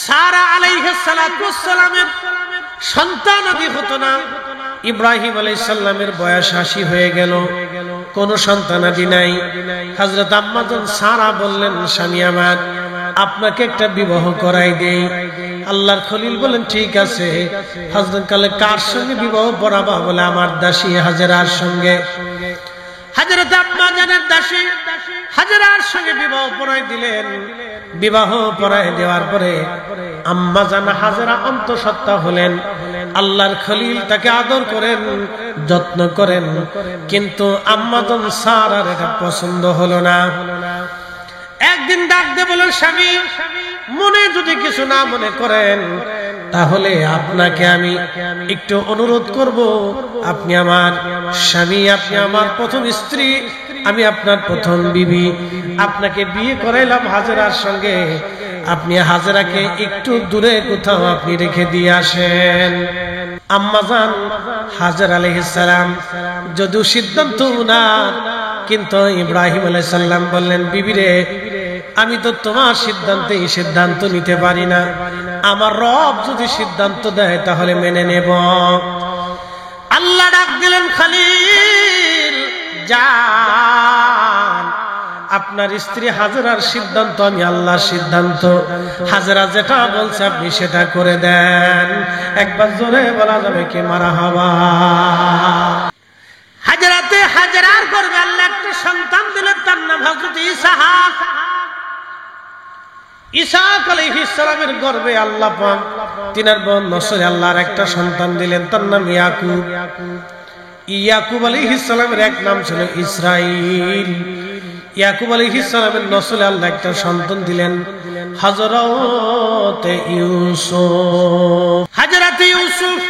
সারা আলাইহিস সালাতু ওয়াস সালামের সন্তান আদি হতো না। ইব্রাহিম আলাইহিস সালামের বয়স ৮০ হয়ে গেল, কোন সন্তান আদি নাই। হযরত আম্মা জান সারা বললেন, স্বামী আমার, আপনাকে একটা বিবাহ করাই দেই। আল্লাহর খলিল বলেন, ঠিক আছে। হযরত কালে কার সঙ্গে বিবাহ পড়াবা? বলে আমার দাসী হাজেরার সঙ্গে। হযরত আম্মা জানের দাসী হাজেরার সঙ্গে বিবাহ পড়াই দিলেন। বিবাহ পড়াই দেওয়ার পরে আম্মা জান হাজেরা অন্তঃসত্ত্বা হলেন। আল্লাহর খলিল তাকে আদর করেন, যত্ন করেন, কিন্তু আম্মা জান সারার এটা পছন্দ হলো না। একদিন ডাক দিয়ে বলেন, স্বামী, মনে যদি কিছু না মনে করেন, তাহলে আপনাকে আমি একটু অনুরোধ করব। আপনি আমার স্বামী, আপনি আমার প্রথম স্ত্রী, আমি আপনার প্রথম বিবি। আপনাকে বিয়ে করাইলাম হাজেরার সঙ্গে, আপনি হাজেরাকে একটু দূরে কোথাও আপনি রেখে দিয়ে আসেন। আম্মা জান হাজেরা আলাইহিস সালাম যদিও সিদ্ধান্ত উনার, কিন্তু ইব্রাহিম আলাইহিস সালাম বললেন, বিবি রে, আমি তো তোমার সিদ্ধান্তে সিদ্ধান্ত নিতে পারি না। আমার রব যদি সিদ্ধান্ত দেয় তাহলে মেনে নেব। আল্লাহ ডাক দিলেন, খলিল যান, আপনার স্ত্রী হাজেরার সিদ্ধান্ত আমি আল্লাহর সিদ্ধান্ত। হাজেরা যেটা বলছে আপনি সেটা করে দেন। একবার জোরে বলা যাবে কি মারহাবা? হাজেরাতে হাজেরার গর্ভে আল্লাহ একটা সন্তান দিলেন, তার নাম হযরত ইসহাক। ইসহাক আলাইহিস সালামের গর্ভে আল্লাহ পাক তিনার বোন নসলে আল্লাহর একটা সন্তান দিলেন, তার নাম ইয়াকুব। ইয়াকুব আলাইহিস সালামের এক নাম ছিল ইসরাইল। ইয়াকুব আলাইহিস সালামের নসলে আল্লাহ একটা সন্তান দিলেন, হযরত ইউসুফ। হযরত ইউসুফ,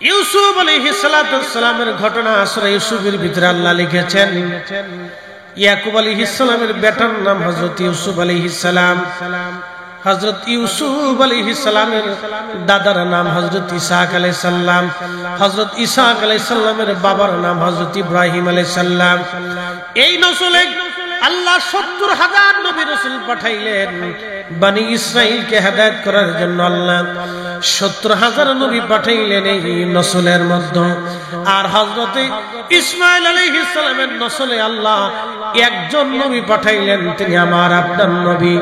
ইউসুফ আলাইহিস সালামের ঘটনা সূরা ইউসুফের ভিতরে আল্লাহ লিখেছেন। ইয়াকুব আলাইহিস সালামের বেটার নাম হযরত ইউসুফ আলাইহিস সালাম। হযরত ইউসুফ আলাইহিস সালামের দাদার নাম হযরত ইসহাক আলাইহিস সালাম। হযরত ইসহাক আলাইহিস সালামের বাবার নাম হযরত ইব্রাহিম আলাইহিস সালাম। এই নসলে আল্লাহ ৭০,০০০ নবী রাসূল পাঠাইলেন বনি ইসরাইলকে হেদায়েত করার জন্য। আল্লাহ ৭০,০০০ নবী পাঠাইলেন এই নসলের মধ্যে। আর হযরত ইসমাঈল আলাইহিস সালামের নসলে আল্লাহ একজন নবী পাঠাইলেন, তিনি আমার আপনার নবী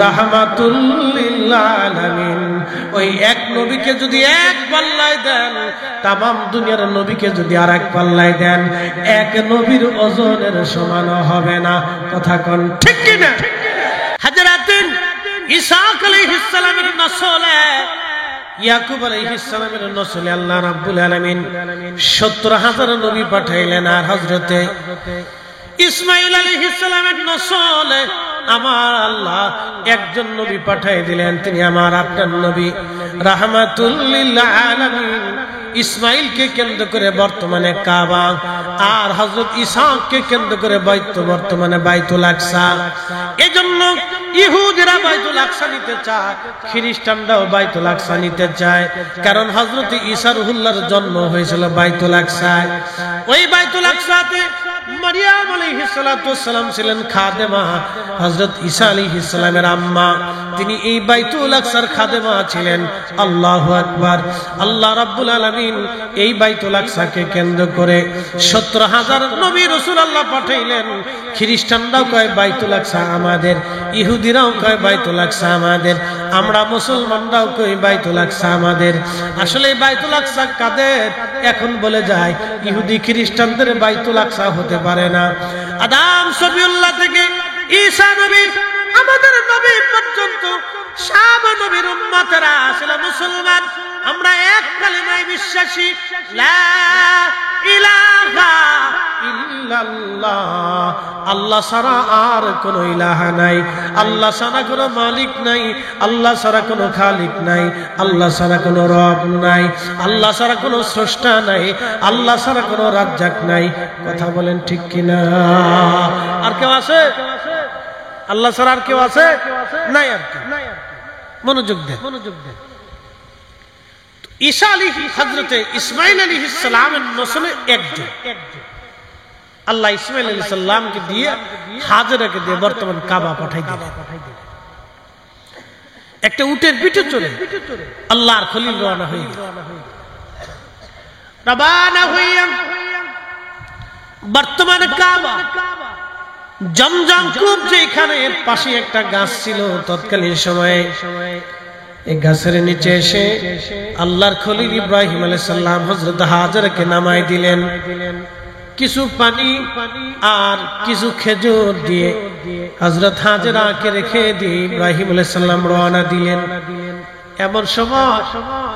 রাহমাতুল লিল আলামিন। ওই এক নবীকে যদি এক পাল্লায় দেন, তামাম দুনিয়ার নবীকে যদি আরেক পাল্লায় দেন, এক নবীর ওজনের সমান হবে না। কথা কোন ঠিক কি না? হযরত ইসহাক আলাইহিস সালামের নসলে, ইয়াকুব আলাইহিস সালামের নসলে আল্লাহ রাব্বুল আলামিন ৭০,০০০ নবী পাঠাইলেন। আর হযরত ইসমাঈল আলাইহিস সালামের নসলে আমার আল্লাহ একজন নবী পাঠিয়ে দিলেন, তিনি আমার আপনার নবী রাহমাতুল লিল আলামিন। ইসমাঈলকে কেন্দ্র করে বর্তমানে কাবা, আর হযরত ইসহাককে কেন্দ্র করে বর্তমানে বাইতুল আকসা। এজন্য ইহুদিরা বাইতুল আকসা নিতে চায়, খ্রিস্টানরাও বাইতুল আকসা নিতে চায়, কারণ হযরত ঈসা রুহুল্লাহর জন্ম হয়েছিল বাইতুল আকসায়। ওই বাইতুল আকসাতে মারিয়াম আলাইহিস সালাতু ওয়াস সালাম ছিলেন খাদেমা, হযরত ঈসা আলাইহিস সালামের আম্মা, তিনি এই বাইতুল আকসার খাদেমা ছিলেন। আল্লাহু আকবার। আল্লাহ রাব্বুল আলামিন এই বাইতুল আকসাকে কেন্দ্র করে ৭০,০০০ নবী রাসূল আল্লাহ পাঠাইলেন। খ্রিস্টানরাও কয় বাইতুল আকসা আমাদের, ইহুদিরাও কয় বাইতুল আকসা আমাদের, আমরা মুসলমানরাও কই বাইতুল আকসা আমাদের। আসলে বাইতুল আকসা কাদের? এখন বলে যায় ইহুদি খ্রিস্টানদের বাইতুল আকসা হতে পারে না। আদম সফিউল্লাহ থেকে ঈসা নবী, আমাদের নবী পর্যন্ত সব নবীর উম্মতেরা আসলে মুসলমান। আমরা এক কালিমায় বিশ্বাসী, লা ইলাহা ইল্লাল্লাহ, আল্লাহ ছাড়া আর কোনো ইলাহা নাই, আল্লাহ ছাড়া কোনো মালিক নাই, আল্লাহ ছাড়া কোনো খালিক নাই, আল্লাহ ছাড়া কোনো রব নাই, আল্লাহ ছাড়া কোনো স্রষ্টা নাই, আল্লাহ ছাড়া কোনো রাজ্জাক নাই। কথা বলেন ঠিক কিনা? আর কেউ আছে? আল্লাহ ছাড়া আর কেউ আছে? নাই। আর কি? মনোযোগ দেন, মনোযোগ দেন। ঈসা আলাইহিস হযরতে ইসমাঈল আলাইহিস সালামের নসলে একজন। আল্লাহ ইসমাঈল আলাইহিস সালামকে দিয়ে হাজেরাকে দিয়ে বর্তমান কাবা পাঠাই দিলেন। একটা উটের পিঠে চড়ে আল্লাহর খলিল রওনা হয়ে বর্তমানে কাবা জমজম কূপ যেখানে পাশে একটা গাছ ছিল, তৎকালীন সময়ে এই গাছের নিচে এসে আল্লাহর খলিল ইব্রাহিম আলাইহিস সালাম হযরত হাজরাকে নামায় দিলেন। কিছু পানি আর কিছু খেজুর দিয়ে হযরত হাজরাকে রেখে দিয়ে ইব্রাহিম আলাইহিস সালাম রওনা দিলেন। এমন সময়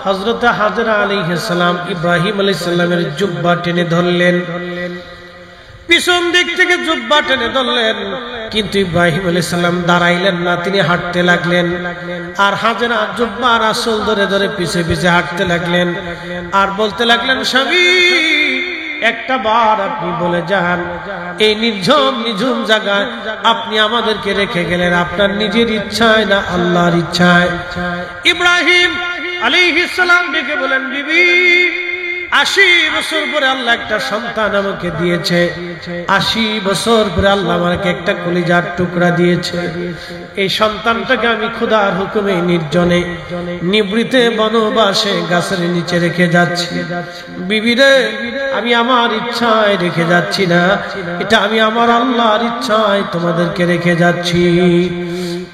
হযরত হাজরা আলাইহিস সালাম ইব্রাহিম আলাইহিস সালামের জুব্বা টেনে ধরলেন, পিছন দিক থেকে জুব্বা টেনে ধরলেন, কিন্তু ইব্রাহিম আলাইহিস সালাম দাঁড়াইলেন না, তিনি হাঁটতে লাগলেন। আর হাজরা জুব্বার আসল ধরে ধরে পিছে পিছে হাঁটতে লাগলেন আর বলতে লাগলেন, স্বামী একটা বার আপনি বলে যান, এই নিঝুম জায়গায় আপনি আমাদেরকে রেখে গেলেন আপনার নিজের ইচ্ছায় না আল্লাহর ইচ্ছায়? ইব্রাহিম আলাইহিস সালাম ডেকে বলেন, বিবি 80 বছর পরে আল্লাহ একটা সন্তান আমাকে দিয়েছে, 80 বছর পরে আল্লাহ আমাকে একটা কলিজার টুকরা দিয়েছে। এই সন্তানটাকে আমি খোদার হুকুমে নির্জনে নিবৃতে বনবাসে গাছের নিচে রেখে যাচ্ছি। বিবিরে, আমি আমার ইচ্ছায় রেখে যাচ্ছি না, এটা আমি আমার আল্লাহর ইচ্ছায় তোমাদেরকে রেখে যাচ্ছি।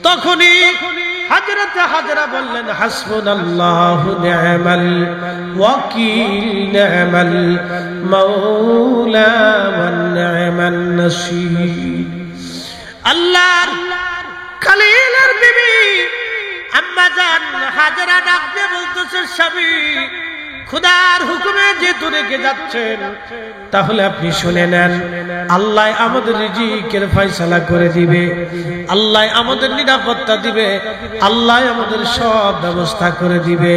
তখনই হযরত হাজরা বললেন, হাসবুনাল্লাহু নি'মাল ওয়াকিল নি'মাল মাওলা ওয়া নি'মান নাসীর। আল্লাহর খলিলের বিবি আম্মা জান হাজরা ডাক দিয়ে বলতেছে, স্বামী খোদার হুকুমে যেহেতু রেখে যাচ্ছেন, তাহলে আপনি শুনে নেন, আল্লাহ আমাদের রিজিকের ফয়সালা করে দিবে, আল্লাহ আমাদের নিরাপত্তা দিবে, আল্লাহ আমাদের সব ব্যবস্থা করে দিবে।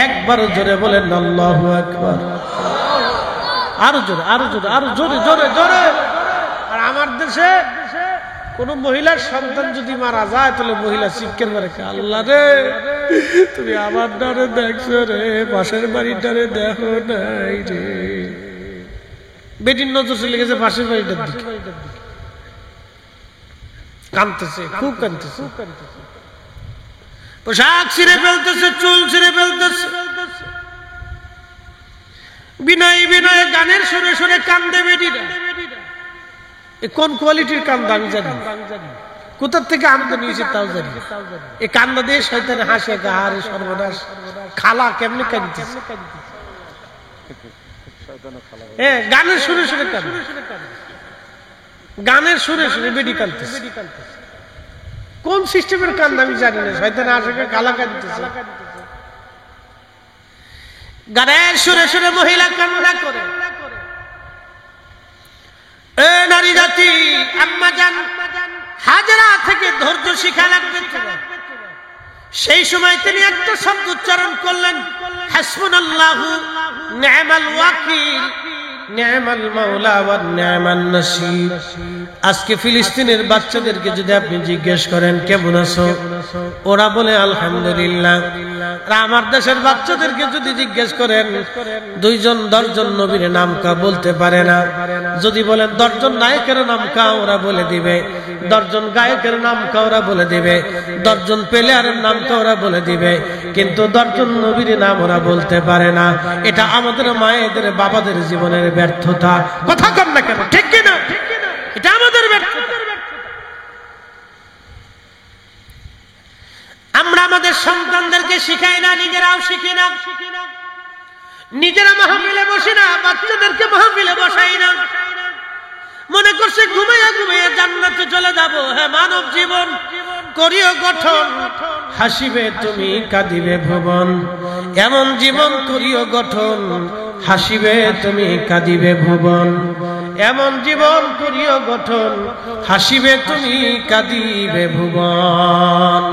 একবার জোরে বলেন আল্লাহু আকবার। আরো জোরে, আরো জোরে, আরো জোরে জোরে জোরে। আর আমার দেশে কোন মহিলার সন্তান যদি মারা যায় তাহলে মহিলা চিৎকার করে, আল্লাহ রে তুমি আমার ডারে দেখছো রে, পাশের বাড়ির ডারে দেখো নাই রে। বেটির নজর চলে গেছে পাশের বাড়িটার দিকে, কাঁদতেছে, খুব কাঁদতেছে, পোশাক ছিঁড়ে ফেলতেছে, চুল ছিঁড়ে ফেলতেছে, বিনয় বিনয় গানের সুরে সুরে কান্দে বেটিরা। কোন কোয়ালিটির কান্দা আমি জানি, কোথা থেকে আমদানি হয়েছে তাও জানি। এই কান্দা দিয়ে শয়তানে হাসে, গাহারে সর্বনাশ, খালা কেমনে কাঁদতেছে, গানের সুরে সুরে কান্দে, গানের সুরে সুরে বেটি কাঁদতেছে। কোন সিস্টেমের কান্দা আমি জানি না, শয়তানে হাসে খালা কাঁদতেছে। গানের সুরে সুরে মহিলা কান্না করে। নারী জাতি আম্মা জান হাজরা থেকে ধৈর্য শিখা লাগবে। সেই সময় তিনি একটা শব্দ উচ্চারণ করলেন, হাসবুনাল্লাহু নি'মাল ওয়াকিল নি'মাল মাওলা ওয়া নি'মান নাসীর। আজকে ফিলিস্তিনের বাচ্চাদেরকে যদি আপনি জিজ্ঞেস করেন কেমন আছো, ওরা বলে আলহামদুলিল্লাহ। আমার দেশের বাচ্চাদেরকে যদি জিজ্ঞেস করেন 2 জন 10 জন নবীর নাম কা বলতে পারে না। যদি বলেন 10 জন নায়কের নাম কা, ওরা বলে দিবে। 10 জন গায়কের নাম কা, ওরা বলে দিবে। 10 জন প্লেয়ারের নাম কা, ওরা বলে দিবে। কিন্তু 10 জন নবীর নাম ওরা বলতে পারে না। এটা আমাদের মায়েদের বাবাদের জীবনের ব্যর্থতা। কথা কম না কেন, ঠিক কিনা? এটা আমাদের ব্যর্থতা। আমরা আমাদের সন্তানদেরকে শিখাই না, নিজেরাও শিখি না, নিজেরা মাহফিলে বসি না, বাচ্চাদেরকে মাহফিলে বসাই না। মনে করছে ঘুমাইয়া ঘুমাইয়া জান্নাতে চলে যাব। হ্যাঁ, মানব জীবন করিও গঠন, হাসিবে তুমি কাঁদিবে ভুবন। এমন জীবন করিও গঠন, হাসিবে তুমি কাঁদিবে ভুবন। এমন জীবন করিও গঠন, হাসিবে তুমি কাঁদিবে ভুবন।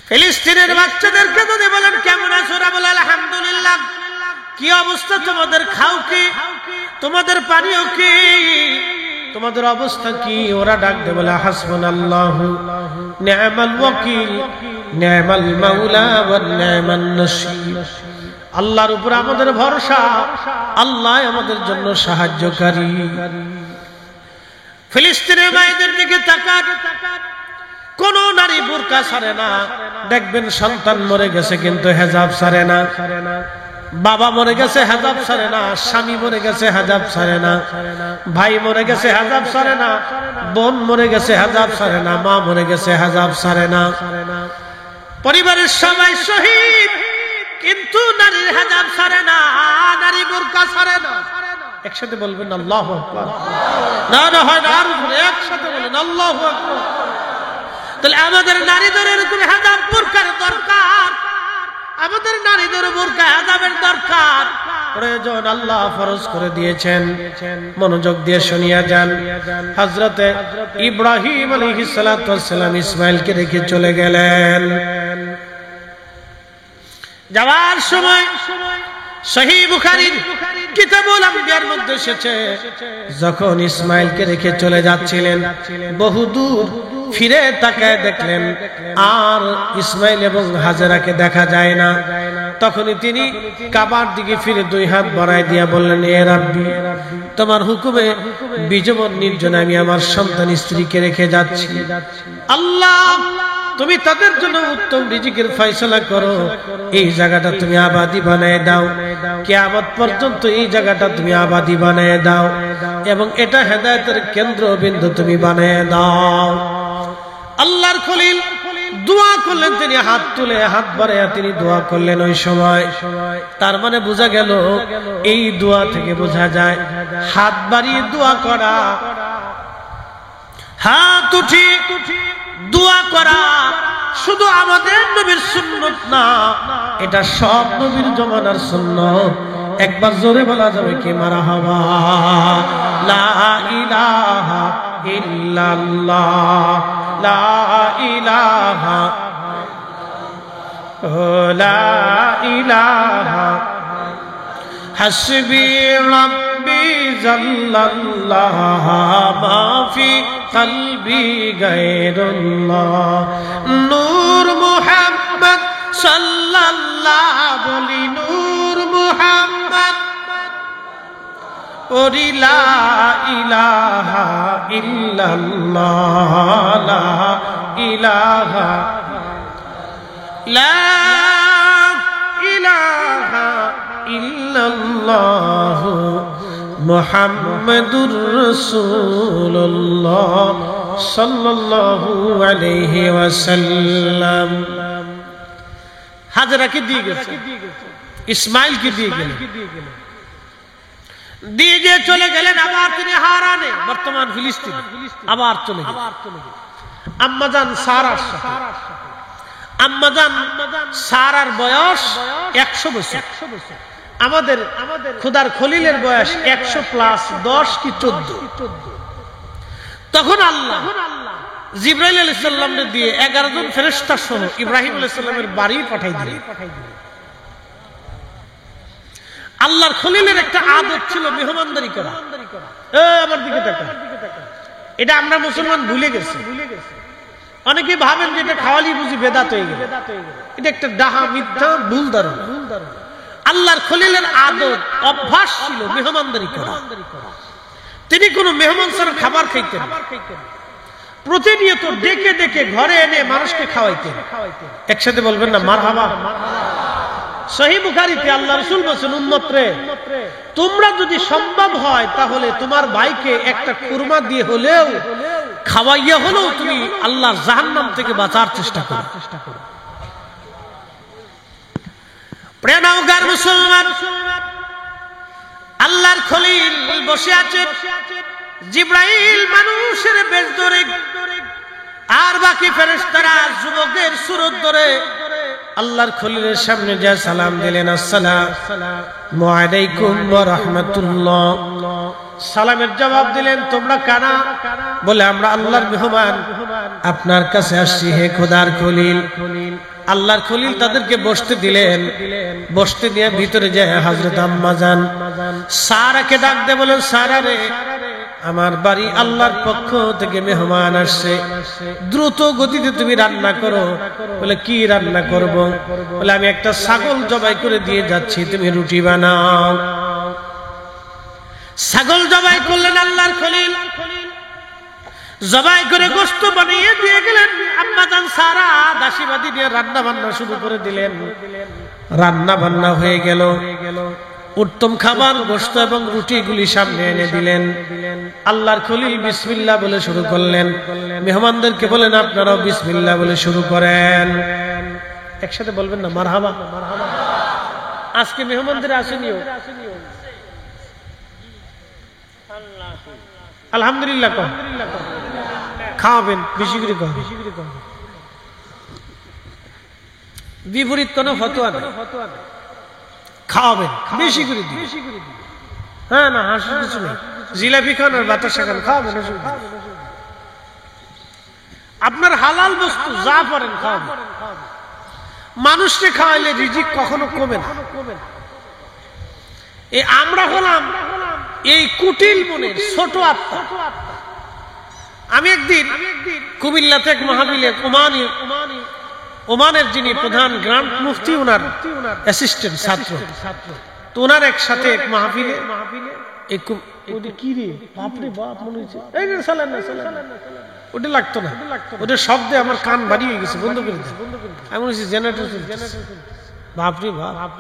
ফিলিস্তিনের বাচ্চাদেরকে যদি বলেন কেমন আছো, ওরা বলে আলহামদুলিল্লাহ। কি অবস্থা তোমাদের? খাও কি? তোমাদের পানিও কি? তোমাদের অবস্থা কি? ওরা ডাক দে বলে হাসবুনাল্লাহু নি'মাল ওয়াকিল নি'মাল মাওলা ওয়া নি'মান নাসীর। আল্লাহর উপর আমাদের ভরসা, আল্লাহ আমাদের জন্য সাহায্যকারী। ফিলিস্তিনের মায়েদের দিকে তাকান, বোরকা ছাড়ে না, দেখবেন সন্তান মরে গেছে কিন্তু হেজাব ছাড়ে না, বাবা মরে গেছে হেজাব ছাড়ে না, স্বামী মরে গেছে হেজাব ছাড়ে না, ভাই মরে গেছে হেজাব ছাড়ে না, বোন মরে গেছে হেজাব ছাড়ে না, মা মরে গেছে হেজাব ছাড়ে না। পরিবারের সবাই শহীদ কিন্তু নারীর হেজাব ছাড়ে না, নারী বোরকা ছাড়ে না। একসাথে বলবেন আল্লাহু আকবার। না না হয় না, আর একসাথে বলেন আল্লাহু আকবার। তাহলে আমাদের নারীদের এরকম হেজাব বোরকার দরকার, আমাদের নারীদের বোরকা হেজাবের দরকার, প্রয়োজন, আল্লাহ ফরজ করে দিয়েছেন। মনোযোগ দিয়ে শুনিয়া যান। হযরতে ইব্রাহিম আলাইহিস সালাতু ওয়াস সালাম ইসমাঈলকে রেখে চলে গেলেন। যাওয়ার সময় সহিহ বুখারীর কিতাবুল আম্বিয়ার মধ্যে এসেছে, যখন ইসমাঈলকে রেখে চলে যাচ্ছিলেন বহুদূর ফিরে তাকায় দেখলেন আর ইসমাঈল এবং হাজেরাকে দেখা যায় না। তখনই তিনি কাবার দিকে ফিরে দুই হাত বাড়ায় দিয়া বললেন, এ রাব্বি, তোমার হুকুমে বিজবন নির্জনে আমি আমার সন্তান স্ত্রীকে রেখে যাচ্ছি। আল্লাহ, তুমি তাদের জন্য উত্তম রিজিকের ফয়সালা করো, এই জায়গাটা তুমি আবাদি বানায় দাও, কিয়ামত পর্যন্ত এই জায়গাটা তুমি আবাদি বানায় দাও এবং এটা হেদায়েতের কেন্দ্রবিন্দু তুমি বানায় দাও। আল্লাহর খলিল দোয়া করলেন, তিনি হাত তুলে হাত বাড়াইয়া তিনি দোয়া করলেন। ওই সময় তার মানে বোঝা গেল, এই দোয়া থেকে বোঝা যায় হাত বাড়িয়ে দোয়া করা, হাত উঠি দোয়া করা শুধু আমাদের নবীর সুন্নত না, এটা সব নবীর জমানার সুন্নত। একবার জোরে বলা যাবে কি মারহাবা? লা ইলাহা ইল্লাল্লাহ, লা ইলাহা, লা ইলাহা, হাসবি রাব্বি জাল্লাল্লাহ, মাফি কলবি গায়রুল্লাহ, নূর মুহাম্মদ সাল্লাল্লাহ, বলি নূর মুহাম্মদ, ওরি লা ইলাহা ইল্লাল্লাহ, লা ইলাহা, লা ইলাহা ইল্লাল্লাহ, মুহাম্মাদুর রাসূলুল্লাহ সাল্লাল্লাহু আলাইহি ওয়াসাল্লাম। হাজরাকে দিয়ে গেছে, ইসমাঈলকে দিয়ে গেলেন, দিয়ে গিয়ে চলে গেলেন আবার তিনি হারানে, বর্তমান ফিলিস্তিন, আবার চলে গেলেন আম্মাজান সারার সাথে। আম্মাজান সারার বয়স 100 বছর, আমাদের খোদার খলিলের বয়স 100+10 কি 14। তখন আল্লাহ জিবরাইল আলাইহিস সালামকে দিয়ে 11 জন ফেরেশতা সহ ইব্রাহিম আলাইহিস সালামের বাড়ি পাঠাই দিলেন। আল্লাহর খলিলের একটা আদত ছিল মেহমানদারি করা। আমার দিকে তাকান, এটা আমরা মুসলমান ভুলে গেছি। অনেকে ভাবেন যে এটা খাওয়ালি বুঝি বেদাত হয়ে গেল, এটা একটা ডাহা মিথ্যা ভুল ধারণা। আল্লাহর খলিলের আদত অভ্যাস ছিল মেহমানদারি করা। তিনি কোনো মেহমান ছাড়া খাবার খাইতেন, প্রতিনিয়ত ডেকে ডেকে ঘরে এনে মানুষকে খাওয়াইতেন। একসাথে বলবেন না মারহাবা? সহিহ বুখারীতে আল্লাহ রাসূল বলেন, উম্মত রে, তোমরা যদি সম্ভব হয় তাহলে তোমার ভাইকে একটা কুরমা দিয়ে হলেও খাওয়াইয়া হলেও তুমি আল্লাহর জাহান্নাম থেকে বাঁচার চেষ্টা করো। প্রেমাগার মুসলমান, আল্লাহর খলিল বসে আছে, জিবরাইল মানুষের বেশ ধরে আর বাকি ফেরেশতারা যুবকদের সুরত ধরে আল্লাহর খলিলের সামনে যা সালাম দিলেন, আসসালামু আলাইকুম ওয়া রাহমাতুল্লাহ। সালামের জবাব দিলেন, তোমরা কারা? বলে, আমরা আল্লাহর মেহমান, আপনার কাছে আসছি হে খোদার খলিল। আল্লাহর খলিল তাদেরকে বসতে দিলেন, বসতে দিয়ে ভিতরে যায় হযরত আম্মাজান সারাকে ডাক দিয়ে বলেন, সারা রে, আমার বাড়ি আল্লাহর পক্ষ থেকে মেহমান আসছে, দ্রুত গতিতে তুমি রান্না করো। বলে, কি রান্না করব? বলে, আমি একটা ছাগল জবাই করে দিয়ে যাচ্ছি, তুমি রুটি বানাও। ছাগল জবাই করলেন আল্লাহর খলিল, জবাই করে গোশত বানিয়ে দিয়ে গেলেন। আম্মা জান সারা দাসীবাদী নিয়ে রান্না বান্না শুরু করে দিলেন। রান্না বান্না হয়ে গেল, উত্তম খাবার গোশত এবং রুটিগুলি সামনে এনে দিলেন। আল্লাহর খলিল বিসমিল্লাহ বলে শুরু করলেন। মেহমানদেরকে বলেন আপনারাও বিসমিল্লাহ বলে শুরু করেন। একসাথে বলবেন না মারহাবা? আজকে মেহমানদের আসেনিও আলহামদুলিল্লাহ কম খাওয়াবেন, বেশি করে কম। বিপরীত কোন ফতোয়া নেই, খাওয়াবেন বেশি করে দিন। হ্যাঁ না হাসির কিছু নেই, জিলাপি খান আর বাতাসা খান, খাওয়াবেন। আপনার হালাল বস্তু যা পারেন খাওয়াবেন। মানুষকে খাওয়াইলে রিজিক কখনো কমে না। আমরা হলাম এই কুটিল মনের ছোট আত্মা। আমি একদিন কুমিল্লাতে এক মাহফিলে ওমানের যিনি প্রধান গ্রান্ড মুফতি, ওনার অ্যাসিস্ট্যান্ট ছাত্র, তো ওনার একসাথে এক মাহফিলে ওটা লাগতো না, ওটা শব্দে আমার কান ভারী হয়ে গেছে, বন্ধ করে দিয়েছে। আমি বলেছি জেনারেটর বাপরে বাপ,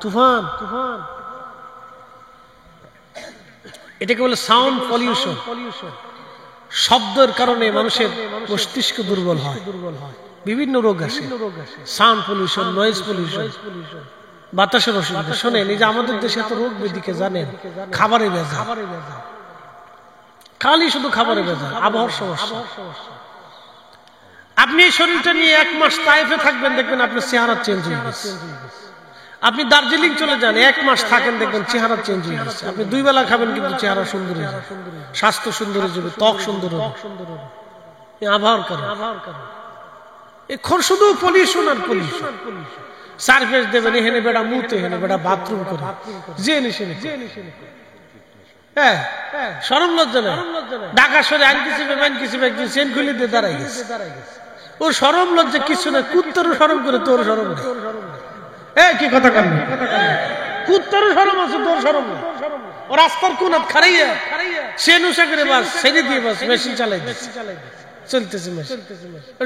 তুফান তুফান। এটাকে বলে সাউন্ড পলিউশন। শব্দের কারণে মানুষের মস্তিষ্ক দুর্বল হয়, বিভিন্ন রোগ আসে। সাউন্ড পলিউশন, নয়েজ পলিউশন, বাতাসের অসুবিধা। শোনেন, এই যে আমাদের দেশে এত রোগ ব্যাধিকে জানেন, খাবারে ভেজাল, খালি শুধু খাবারে ভেজাল, আবহাওয়ার সমস্যা। আপনি এই শরীরটা নিয়ে 1 মাস তাইফে থাকবেন, দেখবেন আপনার চেহারা চেঞ্জ হয়ে গেছে। আপনি দার্জিলিং চলে যান, 1 মাস থাকেন, দেখবেন চেহারা চেঞ্জ হয়ে গেছে। আপনি 2 বেলা খাবেন, কিন্তু চেহারা সুন্দর হয়ে যাবে, স্বাস্থ্য সুন্দর হয়ে যাবে, ত্বক সুন্দর হবে। আবহাওয়ার কারণে এখন শুধু পলিউশন আর পলিউশন। সারফেস দেবেন, এখানে বেড়া মুতে, এখানে বেড়া বাথরুম করে, যে নিশে হ্যাঁ শরম লজ্জা নেই। ঢাকা শহরে আইন কিছু একদিন চেন খুলে দিয়ে দাঁড়াই গেছে। ও শরম লজ্জা কিছু না, কুত্তারও শরম করে, তোর শরম নেই। কি কথা কান, কুত্তারও শরম আছে, তোর শরম নেই। ও রাস্তার কোনাত খারাইয়া সে নুসা করে বাস ছেড়ে দিয়ে বাস মেশিন চালাই চলতেছে,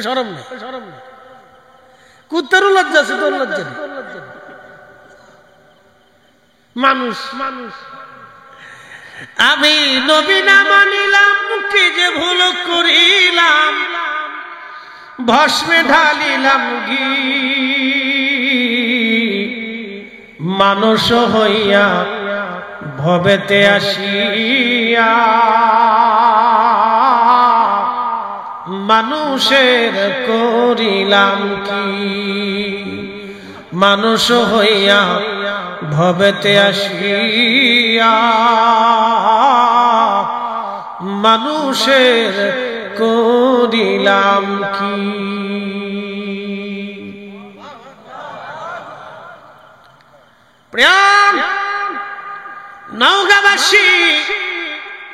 শরম নেই। কুত্তারও লজ্জা আছে, তোর লজ্জা নেই। মানুষ আমি নবী না মানিলাম, কি যে ভুল করিলাম, ভস্মে ঢালিলাম ঘি, মানুষ হইয়া ভবেতে আসিয়া মানুষের করিলাম কি, মানুষ হইয়া ভবেতে আসিয়া মানুষের করিলাম কি। প্রিয় নওগাঁবাসী,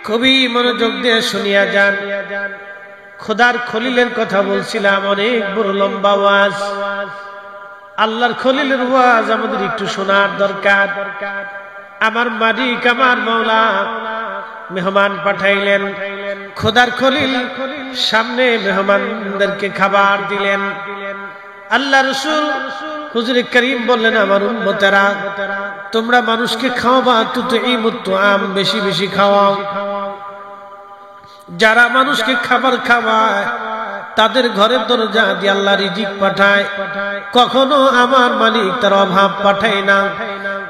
খুবই মনোযোগ দিয়ে শুনিয়া যান। খোদার খলিলের কথা বলছিলাম, অনেক বড় লম্বা ওয়াজ। আল্লাহর খলিলের ওয়াজ আমাদের একটু শোনার দরকার। আমার মালিক, আমার মাওলা মেহমান পাঠাইলেন। খোদার খলিল সামনে মেহমানদেরকে খাবার দিলেন। আল্লাহ রাসূল হুজুরে করিম বললেন, আমার উম্মতেরা, তোমরা মানুষকে খাওয়াবা, তুতঈমুত তুআম, বেশি বেশি খাওয়াও। যারা মানুষকে খাবার খাওয়ায়, তাদের ঘরের দরজা দিয়ে আল্লাহ রিজিক পাঠায়। কখনো আমার মালিক তার অভাব পাঠায় না।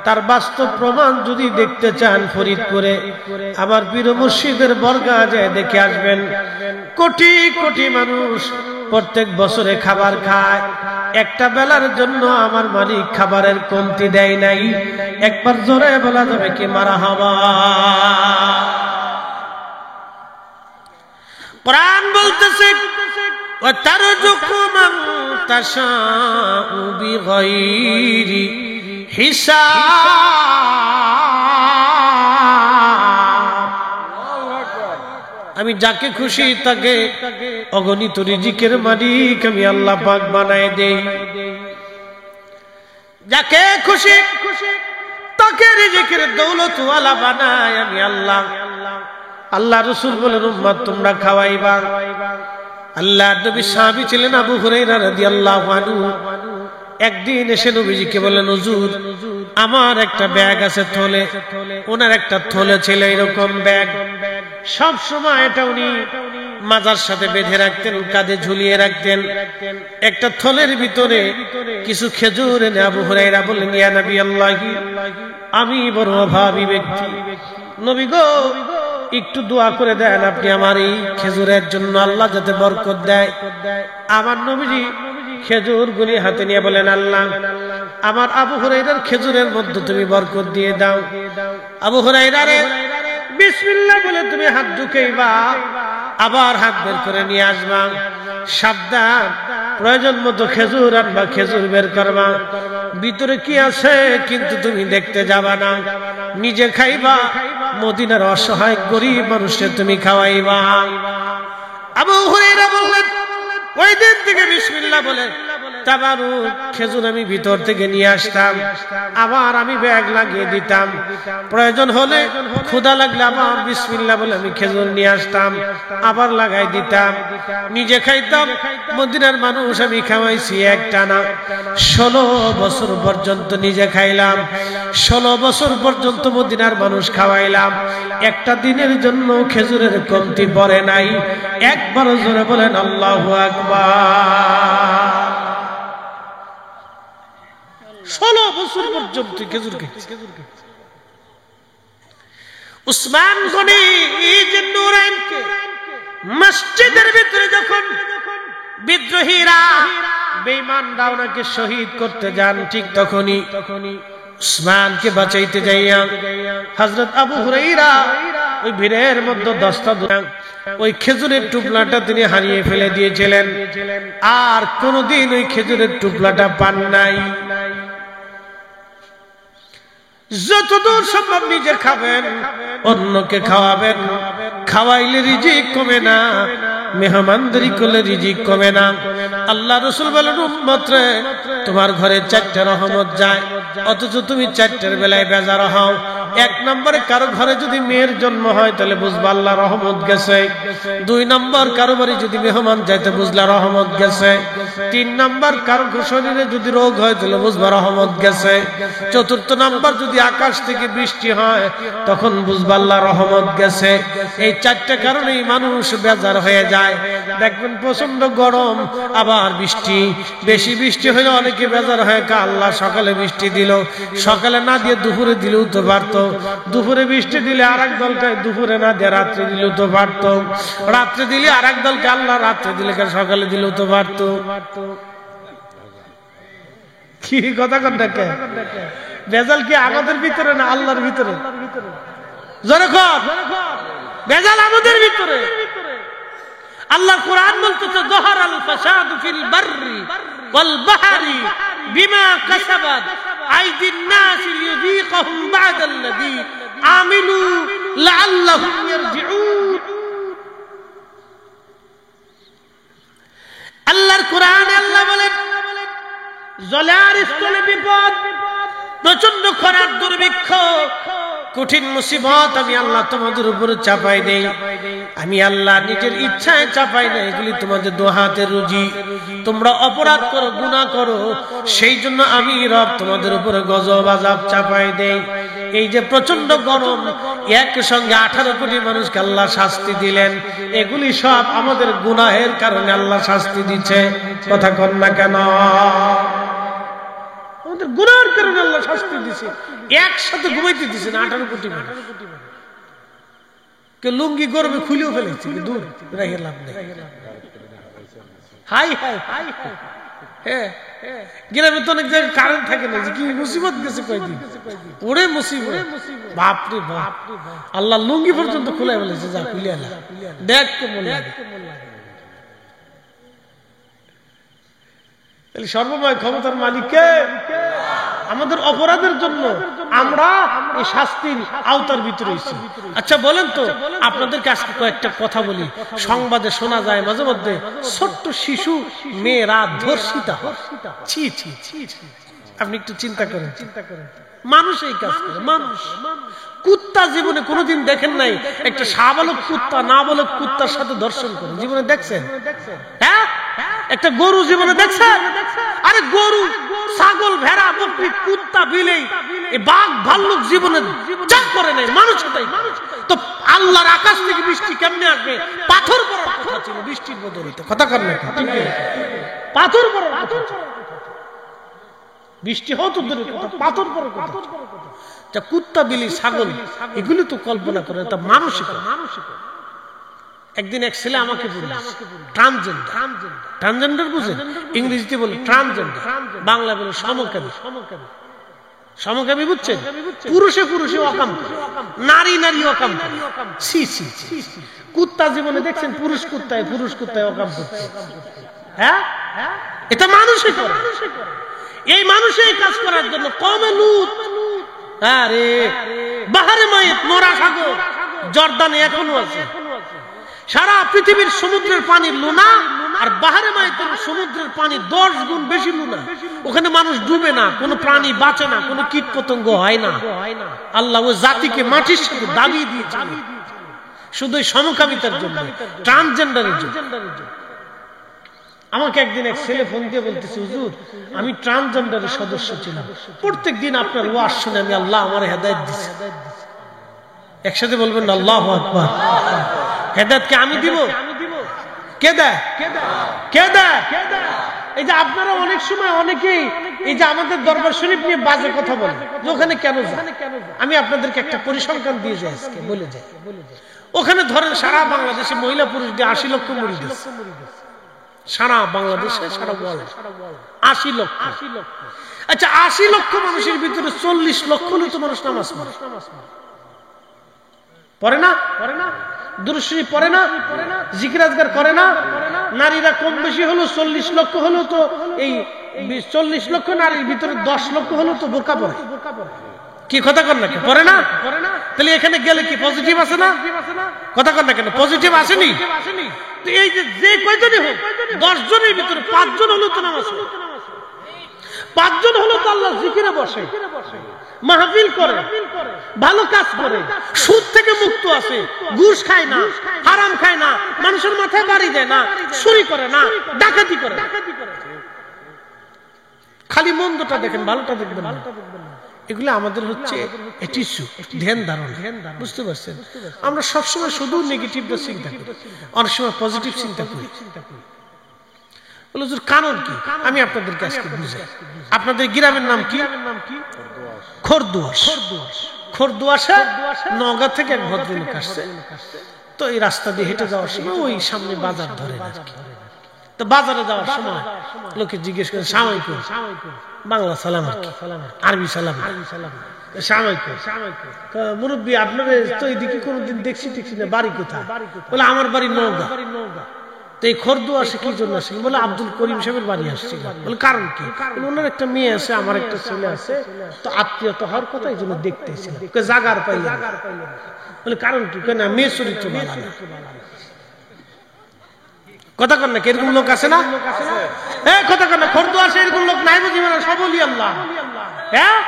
তার বাস্তব প্রমাণ যদি দেখতে চান, ফরিদপুরে আমার পীর মুর্শিদের বরগাহ যায় দেখে আসবেন। কোটি কোটি মানুষ প্রত্যেক বছরে খাবার খায়। একটা বেলার জন্য আমার মালিক খাবারের কমতি দেয় নাই। একবার জোরে বলা যাবে কি মারহাবা? কোরআন বলতেছে, ওয়াতারযুকু মান তাশাউ বিগাইরি হিসাব। আমি যাকে খুশি তাকে অগণিত রিজিকের মালিক আমি আল্লাহ পাক বানায় দেই। যাকে খুশি তাকে রিজিকের দৌলতওয়ালা বানায় আমি আল্লাহ। আল্লাহ রাসূল বলেন উম্মত তোমরা খাওয়াইবা। আল্লাহ নবী সাহাবী ছিলেন আবু হুরায়রা রাদিয়াল্লাহু আনহু। একদিন এসে নবীজিকে বললেন হুজুর আমার একটা ব্যাগ আছে থলে। ওনার একটা থলে ছিল এরকম ব্যাগ, সব সময় এটা উনি মাজার সাথে বেঁধে রাখতেন, কাঁধে ঝুলিয়ে রাখতেন। একটা থলের ভিতরে কিছু খেজুর এনে আবু হুরায়রা বললেন ইয়া নবী আল্লাহি আমি বড় অভাবী ব্যক্তি, নবী গো একটু দোয়া করে দেন আপনি আমার এই খেজুরের জন্য, আল্লাহ যাতে বরকত দেয়। আমার নবীজি খেজুর গুলি হাতে নিয়ে বলেন আল্লাহ আমার আবু হুরায়রার খেজুরের মধ্যে তুমি বরকত দিয়ে দাও। আবু হুরায়রা রে বিসমিল্লাহ বলে তুমি হাত ঢুকাইবা, আবার হাত বের করে নিয়ে আসবা, সাবধান প্রয়োজন মতো খেজুর আনবা, খেজুর বের করবা, ভিতরে কি আছে কিন্তু তুমি দেখতে যাবা না, নিজে খাইবা, মদিনার অসহায় গরিব মানুষকে তুমি খাওয়াইবা। আবু হুরায়রা বললেন ওই দিন থেকে বিসমিল্লাহ বলে তাবারুক খেজুর আমি ভিতর থেকে নিয়ে আসতাম, আবার আমি ব্যাগ লাগিয়ে দিতাম, প্রয়োজন হলে ক্ষুধা লাগলে আবার বিসমিল্লাহ বলে আমি খেজুর নিয়ে আসতাম, আবার লাগাই দিতাম, নিজে খাইতাম, মদিনার মানুষ আমি খাওয়াইছি একটানা 16 বছর পর্যন্ত নিজে খাইলাম, 16 বছর পর্যন্ত মদিনার মানুষ খাওয়াইলাম, একটা দিনের জন্য খেজুরের কমতি পড়ে নাই। একবার জোরে বলেন আল্লাহু আকবার। 16 বছর পর্যন্ত খেজুর খেয়েছে। উসমান গনি নূরাইনকে মসজিদের ভিতরে যখন বিদ্রোহীরা বেঈমানরা ওনাকে শহীদ করতে যান, ঠিক তখনই উসমানকে বাঁচাইতে যাইয়া হযরত আবু হুরায়রা ওই ভিড়ের মধ্যে দস্তা ওই খেজুরের টুকরাটা তিনি হারিয়ে ফেলে দিয়েছিলেন, আর কোনদিন ওই খেজুরের টুকরাটা পান নাই। যতদূর সম্ভব নিজে খাবেন, অন্যকে খাওয়াবেন, খাওয়াইলে রিজিক কমে না, মেহমানদারি করলে রিজিক কমে না। আল্লাহ রাসূল বলেন উম্মত রে তোমার ঘরে 4টা রহমত যায়, অথচ তুমি 4টার বেলায় বেজার হও। 1 নম্বরে কারো ঘরে যদি মেয়ের জন্ম হয় তাহলে বুঝবা আল্লাহ রহমত গেছে। 2 নম্বর কারো বাড়ি যদি মেহমান যাইতে বুঝলা রহমত গেছে। 3 নম্বর কারো শরীরে যদি রোগ হয় তাহলে বুঝবা রহমত গেছে। 4র্থ নম্বর যদি আকাশ থেকে বৃষ্টি হয় তখন বুঝবা আল্লাহ রহমত গেছে। এই 4টা কারণেই মানুষ বেজার হয়ে যায়। দেখবেন প্রচন্ড গরম আবার বৃষ্টি, বেশি বৃষ্টি হলে অনেকে বেজার হয়, আল্লাহ সকালে বৃষ্টি দিল, সকালে না দিয়ে দুপুরে দিলেও তো পারত, দুপুরে বৃষ্টি দিলে আরেক দলকে দুপুরে না দিয়ে রাত্রে দিলেও তো পারত, রাত্রে দিলে আরেক দলকে আল্লাহ রাত্রে দিলে সকালে দিলেও তো পারত। কি কথা কন্টাকে বেজাল কি আমাদের ভিতরে না আল্লাহর ভিতরে? জোরে কর, বেজাল আমাদের ভিতরে। আল্লাহ কোরআন বলতেছে যাহারাল ফাসাদু ফিল বাররি ওয়াল বাহরি বিমা কাসাবাত আইদিন নাস লিযীকাহুম বা'দাল্লাযী আমিলু লাআল্লাহুম ইয়ারজিউন। আল্লাহর কোরআনে আল্লাহ বলেন জলার স্থলে বিপদ, প্রচন্ড খরার দুর্ভিক্ষ, কঠিন মুসিবত আমি আল্লাহ তোমাদের উপরে চাপাই দেই। আমি আল্লাহ নিজের ইচ্ছায় চাপাই না, এগুলি তোমাদের দোহাতের রুজি। তোমরা অপরাধ করো, গুনাহ করো, সেই জন্য আমি রব তোমাদের উপরে গজব আযাব চাপাই দেই। এই যে প্রচন্ড গরম, একসঙ্গে 18 কোটি মানুষকে আল্লাহ শাস্তি দিলেন, এগুলি সব আমাদের গুনাহের কারণে আল্লাহ শাস্তি দিচ্ছে। কথা কন না কেন? আমাদের গুনাহের কারণে আল্লাহ শাস্তি দিছে। একসাথে ঘুমাইতে দিছে না 18 কোটি মানুষ। কে লুঙ্গি গরমে খুলেও ফেলেছে, দূর রেখে লাভ নেই। হাই হাই হাই হাই, হ্যাঁ গ্রামে তো অনেক জায়গায় কারেন্ট থাকে না, কি মুসিবত গেছে কয়দিন, ওরে মুসিবত, বাপ রে বাপ। আল্লাহ লুঙ্গি পর্যন্ত খুলে ফেলেছে, যা খুলে আলা দেখ কেমন লাগে। সর্বময় ক্ষমতার মালিক কে? আমাদের অপরাধের জন্য আমরা এই শাস্তির আওতার ভিতরে আছি। আচ্ছা বলেন তো, আপনাদেরকে আজকে কয়েকটা কথা বলি। সংবাদে শোনা যায় মাঝে মধ্যে ছোট্ট শিশু মেয়েরা ধর্ষিতা হয়। ছি ছি ছি, আপনি একটু চিন্তা করেন, মানুষ এই কাজ করে, মানুষ কুত্তা জীবনে কোনোদিন দেখেন নাই একটা শাহবালক কুত্তা নাবালক কুত্তার সাথে দর্শন করে? জীবনে দেখছেন? হ্যাঁ, একটা গরু জীবনে দেখছেন? আরে গরু, ছাগল, ভেড়া, বকরি, কুত্তা, বিলেই, এই বাঘ ভাল্লুক জীবনে চাপ করে নাই, মানুষ তাই। তো আল্লাহর আকাশ থেকে বৃষ্টি কেমনে আসবে? পাথর পড়ার কথা ছিল বৃষ্টির বদলে। কথা কর না, পাথর পড়ার কথা, বৃষ্টি হতো দূরের কথা, পাথর পড়ার কথা। যা কুত্তা, বিলি, ছাগল এগুলি তো কল্পনা করে, তা মানসিক। একদিন এক ছেলে আমাকে বলল ট্রান্সজেন্ডার বুঝেন? ইংরেজিতে বলে ট্রান্সজেন্ডার, বাংলা বলে সমকামী। সমকামী বুঝছেন? পুরুষে পুরুষে অকাম, নারী নারী অকাম। ছি ছি ছি। কুত্তা জীবনে দেখছেন পুরুষ কুত্তায় অকাম করছে? হ্যাঁ, এটা মানুষে করে। এই মানুষে এই কাজ করার জন্য কমে লুত, আরে বাহারে মায়ের মরা সাগর জর্দানে এখনো আছে। সারা পৃথিবীর সমুদ্রের পানি লুনা, আর বাহারে মায়ের সমুদ্রের পানি 10 গুণ বেশি লুনা। ওখানে মানুষ ডুবে না, কোনো প্রাণী বাঁচে না, কোনো কীট পতঙ্গ হয় না। আল্লাহ ওই জাতিকে মাটির সাথে দাবিয়ে দিয়েছে শুধু সমকামিতার জন্য, ট্রান্সজেন্ডারের জন্য। আমাকে একদিন এক ছেলে ফোন দিয়ে বলতেছে, হুজুর আমি ট্রান্সজেন্ডারের সদস্য ছিলাম, প্রত্যেক দিন আপনার ওয়াজ শুনে আমি আল্লাহ আমার হেদায়েত দিয়েছে। একসাথে বলবেন না আল্লাহু আকবার। হেদায়েত কে আমি দিব? কে দেয়? কে দেয়? এই যে আপনারা অনেক সময় অনেকেই এই যে আমাদের দরবার শরীফ নিয়ে বাজে কথা বলে যে ওখানে কেন যায়। আমি আপনাদেরকে একটা পরিসংখ্যান দিয়ে যাই, আজকে বলে যাই। ওখানে ধরেন সারা বাংলাদেশে মহিলা পুরুষ দিয়ে 80 লক্ষ মুরিদ আছে। সারা বাংলাদেশে, সারা ওয়ার্ল্ড 80 লক্ষ। আচ্ছা, 80 লক্ষ মানুষের ভিতরে 40 লক্ষ তো মানুষ নামাজ পড়ে না? দুরূদ শরীফ পড়ে না? জিকির আজকার করে না? নারীরা কম বেশি হলো 40 লক্ষ হলো, তো এই 40 লক্ষ নারীর ভিতরে 10 লক্ষ হলো তো বোরকা পরে। কি কথা কর না? পরে না? তাহলে এখানে গেলে কি পজিটিভ আছে না? কথা কর না কেন? পজিটিভ আসেনি? এই যে কয়জনই হোক, 10 জনের ভিতরে 5 জন হলো তো নামাজ, 5 জন হলো তো আল্লাহ জিকিরে বসে, মাহফিল করে, ভালো কাজ করে, সুদ থেকে মুক্ত আছে, ঘুষ খায় না, হারাম খায় না, মানুষের মাথায় বাড়ি দেয় না, চুরি করে না, ডাকাতি করে। খালি মন্দটা দেখেন, ভালোটা দেখবেন না। এগুলো আমাদের হচ্ছে ধ্যান ধারণা, বুঝতে পারছেন? আমরা সবসময় শুধু নেগেটিভটা চিন্তা করি, অনেক সময় পজিটিভ চিন্তা করি। কারণ কি আমি আপনাদেরকে আজকে বুঝাই। আপনাদের গ্রামের নাম কি? খরদুয়াশ। খরদুয়াশে নওগাঁ থেকে এক ভদ্রলোক আসছে, তো এই রাস্তা দিয়ে হেঁটে যাওয়ার সময় ওই সামনে বাজার ধরে, তো বাজারে যাওয়ার সময় লোকে জিজ্ঞেস করে সালামালাইকুম, বাংলা সালাম, আরবি সালাম, মুরব্বী আপনার তো এইদিকে কোনোদিন দেখছি না, বাড়ি কোথায়? বলে আমার বাড়ি নওগাঁ। তো এই খরদুয়াশে কি জন্য আসেন? বলে আব্দুল করিম সাহেবের বাড়ি আসছে। বলে কারণ কি? ওনার একটা মেয়ে আছে, আমার একটা ছেলে আছে, তো আত্মীয়তা হওয়ার কথা, এই জন্য দেখতে এসেছিলাম। জাগার পাই। বলে কারণ কি? কেন মেয়ে চরিত্র ভালো না। কথা কর না, এরকম লোক আছে না? কথা কর না, খরদুয়াশে এরকম লোক নাই বুঝি? মানে সবলি আল্লাহ। হ্যাঁ,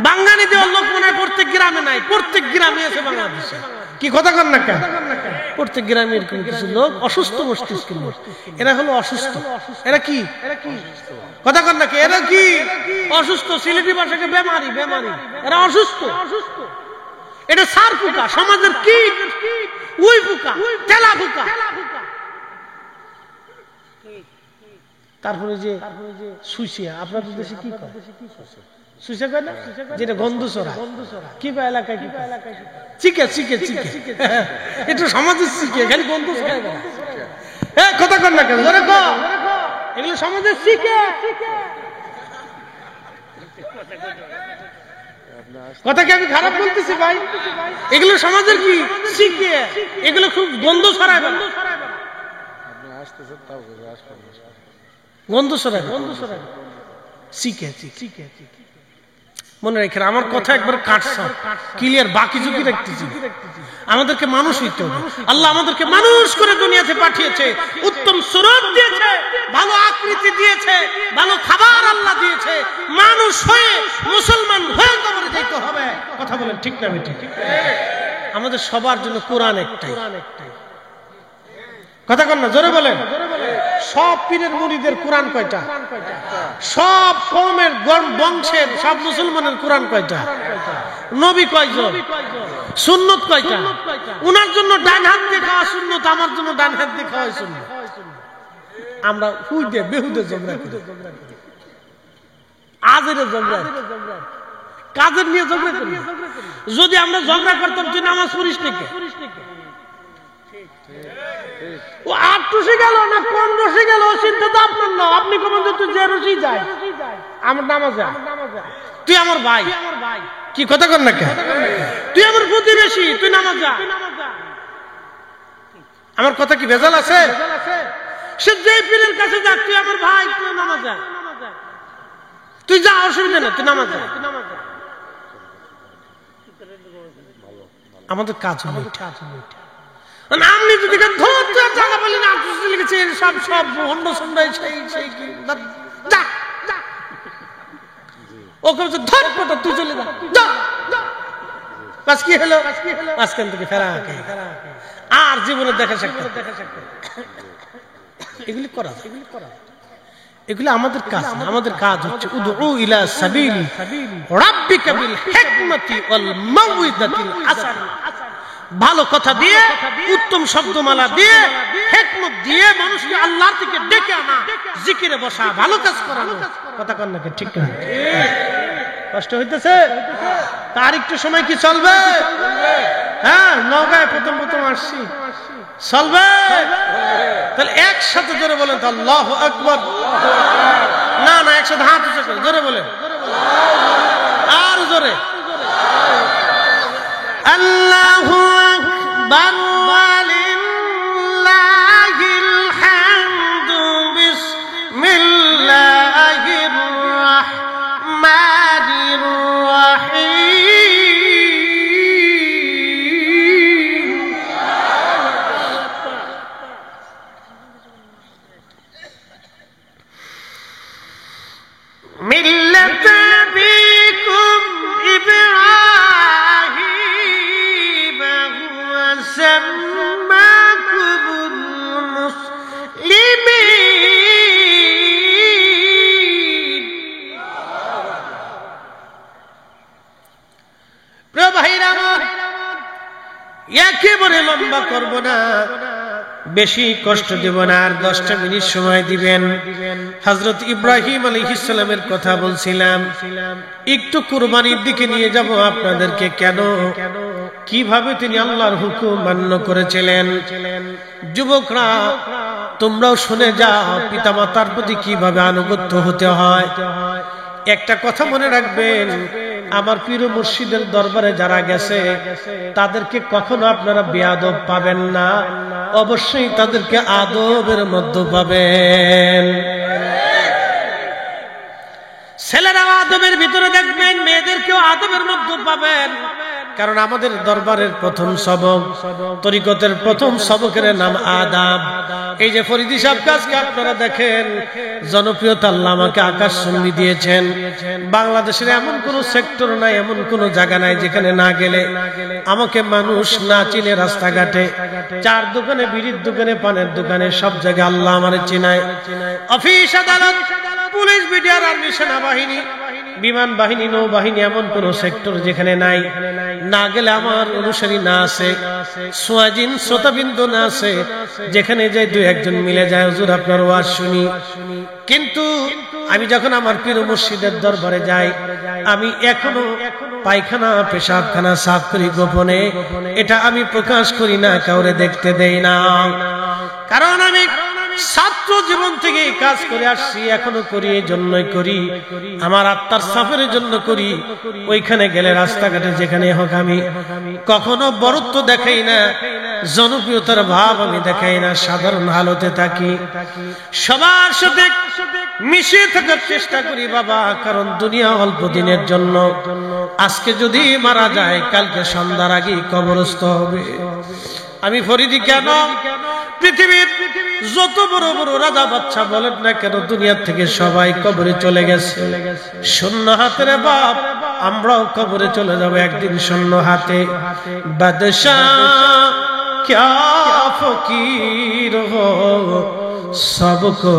বাঙালি দেওয়ার লোক মনে হয় প্রত্যেক গ্রামে নাই, প্রত্যেক গ্রামে আছে বাংলাদেশে। কি কথা কর না কেন? প্রত্যেক গ্রামে এরকম কিছু লোক অসুস্থ মস্তিষ্কের লোক, এরা হলো অসুস্থ। এরা কি? কথা কর না কে? এরা কি? অসুস্থ। সিলেটি ভাষাকে বেমারি, এরা অসুস্থ। এটা সার পোকা, সমাজের কি উই পোকা, তেলা পোকা। তারপরে যে সুইসিয়া, আপনাদের দেশে কি কয়? সুইসা কয় না, যেটা গন্ধ ছড়া। কি কয় এলাকায়? কি কয়? চিকে। এটা সমাজের চিকে, খালি গন্ধ ছড়ায় না। কথা কর না কেন? এগুলো সমাজের চিকে। কথা কি আমি খারাপ বলতেছি ভাই? এগুলো সমাজের কি চিকে, এগুলো খুব গন্ধ ছড়ায় না, গন্ধ ছড়ায়, চিকে। মনে রেখে আমার কথা একবার কাটছে ক্লিয়ার, বাকি ঝুঁকি রাখতেছি। আমাদেরকে মানুষ হইতে হবে। আল্লাহ আমাদেরকে মানুষ করে দুনিয়াতে পাঠিয়েছে, উত্তম সুরত দিয়েছে, ভালো আকৃতি দিয়েছে। দিয়েছে, ভালো খাবার আল্লাহ দিয়েছে, মানুষ হয়ে মুসলমান হয়ে কবরে যেতে হবে। কথা বলেন ঠিক না বেঠিক? আমাদের সবার জন্য কোরআন একটাই। কথা কন না, জোরে বলেন। সব পীরের মুরিদের কোরআন কয়টা? সব কওমের বংশের সব মুসলমানের কোরআন কয়টা? নবী কয়জন? সুন্নত কয়টা? উনার জন্য ডান হাত দিয়ে খাওয়া সুন্নত, আমার জন্য ডান হাত দিয়ে খাওয়া সুন্নত। আমরা হুইদে বেহুদে ঝগড়া করি, আজের ঝগড়া, কাজের নিয়ে ঝগড়া করি। যদি আমরা ঝগড়া করতাম তুই নামাজ পড়িস নাকি, ও ৮ রশি গেল না ১৫ রশি গেল, চিন্তা তো আপনার না। আপনি কখন তুই যে রশি যায় আমার নামাজে, তুই আমার ভাই, কি কথা কর না কেন? তুই আমার প্রতিবেশী, তুই নামাজ যা। আমার কথা কি ভেজাল আছে? সে যে পীরের কাছে যাক, তুই আমার ভাই, তুই নামাজ যা, তুই যা, অসুবিধা না, তুই নামাজ যা। আমাদের কাজ হলো আপনি যদি জায়গা বলি না লিখেছে সব সব অন্য সন্ধ্যায় সেই ওকে ধর তুই চলে যা, কি হলো আজকাল থেকে ফেরা আর জীবনে দেখা সাক্ষাৎ এগুলি করা, এগুলি আমাদের কাজ। আমাদের কাজ হচ্ছে উদউ ইলা সাবিলি রাব্বিকা বিল হিকমাতি ওয়াল মাউইদাতিল হাসানা, ভালো কথা দিয়ে, উত্তম শব্দমালা দিয়ে, হিকমত দিয়ে মানুষকে আল্লাহর দিকে ডেকে আনা, জিকিরে বসা, ভালো কাজ করানো। কথা কন নাকি ঠিক না? কষ্ট হইতেছে? তার একটু সময় কি চলবে? হ্যাঁ, নওগাঁয় প্রথম আসছি, চলবে? তাহলে একসাথে জোরে বলেন তো আল্লাহু আকবার। না না, একসাথে হাত উঁচু করে জোরে বলেন, আর জোরে আল্লাহু আকবার ওয়ালিল্লাহিল হামদু বিসমিল্লাহির রাহমানির রাহিম। মিল্লাতা বিকুম ইব্রাহিম ওয়া সাম্মাকুমুল মুসলিমিন। প্রিয় ভাইরা আমার, একেবারে লম্বা করব না, বেশি কষ্ট দেব না, আর 10টা মিনিট সময় দিবেন। হযরত ইব্রাহিম আলাইহিস সালামের কথা বলছিলাম, একটু কুরবানির দিকে নিয়ে যাব আপনাদেরকে। কেন, কিভাবে তিনি আল্লাহর হুকুম মান্য করেছিলেন। যুবকরা তোমরাও শুনে যাও, পিতামাতার প্রতি কিভাবে আনুগত্য হতে হয়। একটা কথা মনে রাখবেন, আমার পীর মুর্শিদের দরবারে যারা গেছে তাদেরকে কখনো আপনারা বেয়াদব পাবেন না, অবশ্যই তাদেরকে আদবের মধ্যে পাবেন। ছেলেরা আদবের ভিতরে দেখবেন, মেয়েদেরকেও আদবের মধ্যে পাবেন। কারণ আমাদের দরবারের প্রথম সবক, তরিকতের প্রথম সবকের নাম আদাব। এই যে ফরিদি সাহেব কাজকে আপনারা দেখেন, জনপ্রিয়তা আল্লাহ আমাকে আকাশচুম্বী দিয়েছেন। বাংলাদেশের এমন কোন সেক্টর নাই, এমন কোন জায়গা নাই যেখানে না গেলে আমাকে মানুষ না চিনে। রাস্তাঘাটে, চার দোকানে, বিড়ির দোকানে, পানের দোকানে, সব জায়গায় আল্লাহ আমারে চিনায়। অফিস আদালত, পুলিশ, বিডিআর, আর্মি, সেনাবাহিনী, বিমান বাহিনী, নৌবাহিনী, এমন কোন সেক্টর যেখানে নাই, না গেলে আমার অনুসারী না আছে, সুয়াজিন শ্রোতাবিন্দু না আছে, যেখানে যাই দুই একজন মিলে যায়, হুজুর আপনার ওয়াজ শুনি। কিন্তু আমি যখন আমার পীর মুর্শিদের দরবারে যাই, আমি এখনো পায়খানা, পেশাবখানা সাফ করি গোপনে। এটা আমি প্রকাশ করি না, কাউরে দেখতে দেই না। কারণ আমি ছাত্র জীবন থেকে কাজ করে আসছি, এখনো করি, এই জন্যই করি, আমার আত্মার সাফের জন্য করি। ওইখানে গেলে, রাস্তাঘাটে যেখানে হোক, আমি কখনো বড়ত্ব দেখাই না, জনপ্রিয়তার ভাব আমি দেখাই না, সাধারণ হালতে থাকি, সবার সাথে মিশে থাকার চেষ্টা করি বাবা। কারণ দুনিয়া অল্প দিনের জন্য, আজকে যদি মারা যায় কালকে সন্ধ্যার আগে কবরস্থ হবে। আমি ফরিদি কেন? পৃথিবীর যত বড় বড় রাজা বাদশা বলেন না কেন দুনিয়া থেকে সবাই কবরে চলে গেছে, শূন্য হাতের বাপ আমরাও কবরে চলে যাব একদিন শূন্য হাতে। বাদশাহ क्या फकीर हो सबको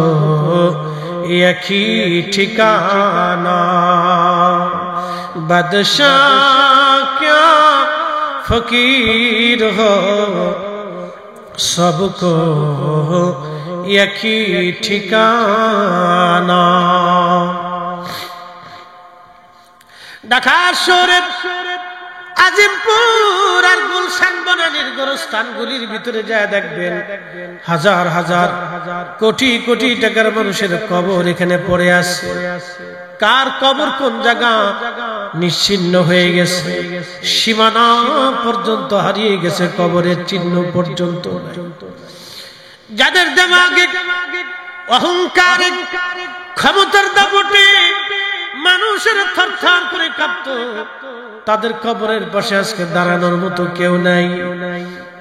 एक ही ठिकाना, बादशाह क्या फकीर हो सबको एक ही ठिकाना। ঢাকা শহরের আজিমপুর আর গুলশান বনানীর গোরস্থানগুলির ভিতরে যায় দেখবেন হাজার হাজার কোটি কোটি টাকার মানুষের কবর এখানে পড়ে আছে। কার কবর কোন জায়গা নিশ্চিহ্ন হয়ে গেছে, সীমানা পর্যন্ত হারিয়ে গেছে, কবরের চিহ্ন পর্যন্ত। যাদের দিমাগে অহংকারে ক্ষমতার দাপটে মানুষের থরথর করে কাঁপতো, তাদের কবরের পাশে আজকে দাঁড়ানোর মতো কেউ নাই।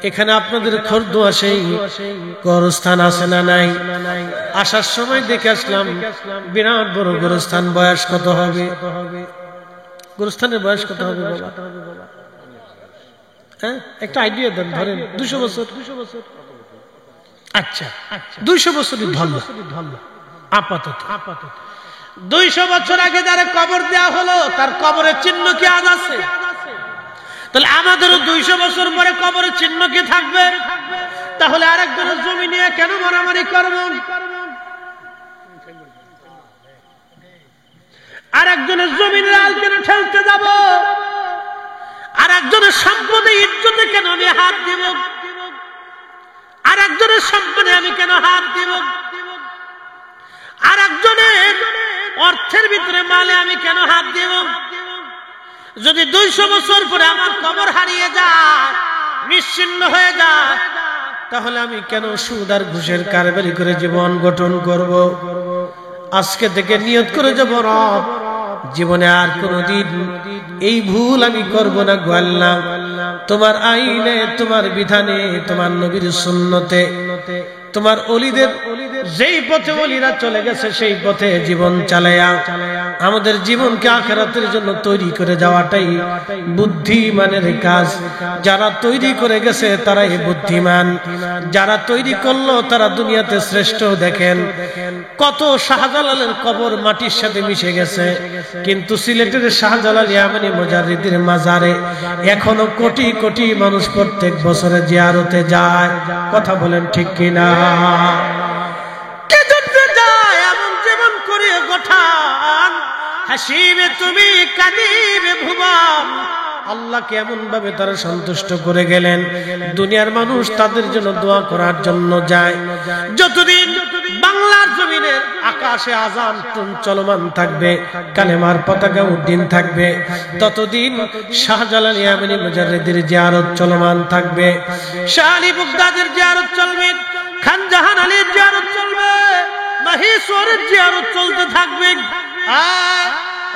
এখানে আপনাদের খরদুয়া সেই গোরস্থান আছে না নাই? আসার সময় দেখে আসলাম বিরাট বড় গোরস্থান। বয়স কত হবে? গোরস্থানের বয়স কত হবে বাবা? হ্যাঁ, একটা আইডিয়া দেন। ধরেন 200 বছর। আচ্ছা, 200 বছরই ধরল আপাতত। 200 বছর আগে যারা কবর দেওয়া হলো তার কবরের চিহ্ন কি আজ আছে? তাহলে আমাদেরও 200 বছর পরে কবরের চিহ্ন কি থাকবে? তাহলে আরেকজনের জমি নিয়ে কেন মারামারি করব? আরেকজনের জমির আল কেন ঠেলতে যাব? আরেকজনের সম্পদে ইজ্জতে কেন আমি হাত দিব? আরেকজনের সম্পদে আমি কেন হাত দিব? আরেকজনের অর্থের ভিতরে মালে আমি কেন হাত দেব? যদি 200 বছর পরে আমার কবর হারিয়ে যায়, নিশ্চিহ্ন হয়ে যায়, তাহলে আমি কেন সুদ আর ঘুষের কারবারি করে জীবন গঠন করব? আজকে থেকে নিয়ত করে যাব, রব জীবনে আর কোনদিন এই ভুল আমি করব না গো আল্লাহ। তোমার আইনে, তোমার বিধানে, তোমার নবীর সুন্নতে, তোমার ওলিদের যেই পথে ওলিরা চলে গেছে সেই পথে জীবন চালায়া আমাদের জীবনকে আখিরাতের জন্য তৈরি করে যাওয়াটাই বুদ্ধিমানের কাজ। যারা তৈরি করে গেছে তারাই বুদ্ধিমান, যারা তৈরি করলো তারা দুনিয়াতে শ্রেষ্ঠ। দেখেন কত শাহজালালের কবর মাটির সাথে মিশে গেছে, কিন্তু সিলেটের শাহজালাল ইয়ামানি মুজাদ্দিদের মাজারে এখনো কোটি কোটি মানুষ প্রত্যেক বছরে জিয়ারতে যায়। কথা বলেন ঠিক কিনা? হাসিবে তুমি, কাঁদিবে ভুবন। আল্লাহকে এমন ভাবে তারা সন্তুষ্ট করে গেলেন, দুনিয়ার মানুষ তাদের জন্য দোয়া করার জন্য যায়। যতদিন বাংলার জমিনের আকাশে আযান চলমান থাকবে, কালেমার পতাকা উড্ডীন থাকবে, ততদিন শাহজালাল ইয়ামানি মুজাদ্দিদের জিয়ারত চলমান থাকবে, শাহ আলী বুগদাদের জিয়ারত চলবে, খান জাহান আলীর জিয়ারত চলবে, মাহেশ্বরের জিয়ারত চলতে থাকবে, আর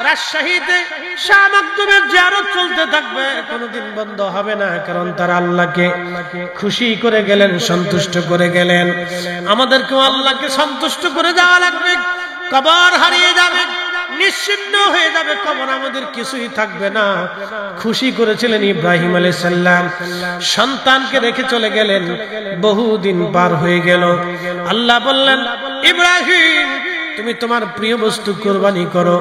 রাজশাহীতে শাহ মাকদুমের জিয়ারত চলতে থাকবে, কোনদিন বন্ধ হবে না। কারণ তারা আল্লাহকে খুশি করে গেলেন, সন্তুষ্ট করে গেলেন। আমাদেরকেও আল্লাহকে সন্তুষ্ট করে যাওয়া লাগবে। কবর হারিয়ে যাবে, নিশ্চিহ্ন হয়ে যাবে, কবর আমাদের কিছুই থাকবে না। খুশি করেছিলেন ইব্রাহিম আলাইহিস সালাম, সন্তানকে রেখে চলে গেলেন, বহুদিন পার হয়ে গেল। আল্লাহ বললেন, ইব্রাহিম তুমি তোমার প্রিয় বস্তু কুরবানি করো।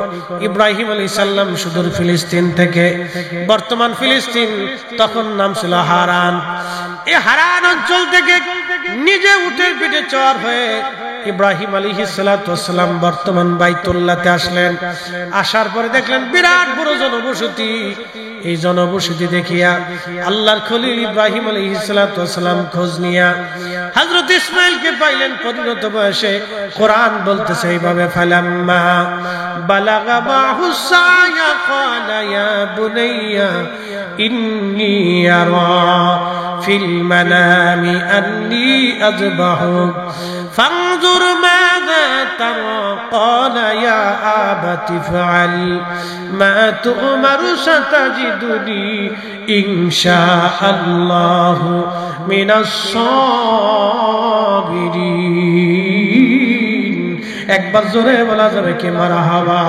ইব্রাহিম আলাইহিস সালাম সুদূর ফিলিস্তিন থেকে, বর্তমান ফিলিস্তিন, তখন নাম ছিল হারান, এই হারান অঞ্চল থেকে নিজে উটের পিঠে চড় হয়ে ইব্রাহিম আলাইহিস সালাম বর্তমান বাইতুল্লাহতে আসলেন। আসার পরে দেখলেন বিরাট বড় জনবসতি। এই জনবসতি দেখিয়া আল্লাহর খলিল ইব্রাহিম আলাইহিস সালাম খোঁজ নিয়া হযরত ইসমাঈলকে পাইলেন পরিণত বয়সে। কোরআন বলতেছে এইভাবে, ফালাম্মা বালাগা মাহুস সায়া ক্বালা ইয়া বুনাইয়া ইন্নী আরা ফিল মানামি আন্নী আযবাহুক ফানজুর মাযা ترى قال يا أبت افعل ما تؤمر ستجدني إن شاء الله من الصابرين একবার জোরে বলা যাবে কি মারহাবা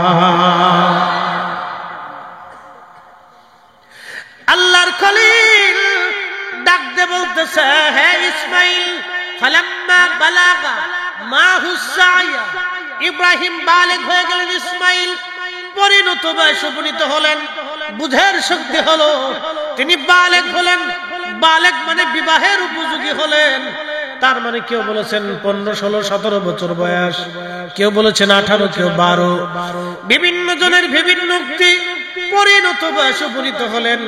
আল্লাহর খলিল ডাক দে বলতেছে হে ইসমাঈল ফালাম্মা বালাগা মাহু সায়া ইব্রাহিম বালিগ হয়ে গেলেন ইসমাঈল পরিণত বয়সে উপনীত হলেন বুঝের শক্তি হলো তিনি বালিগ হলেন বালিগ মানে বিবাহের উপযোগী হলেন তার মানে কেউ বলেছেন 15 16 17 বছর বয়স কেউ বলেছেন 18 কেউ 12 বিভিন্ন জনের বিভিন্ন উক্তি পরিণত বয়সে উপনীত হলেন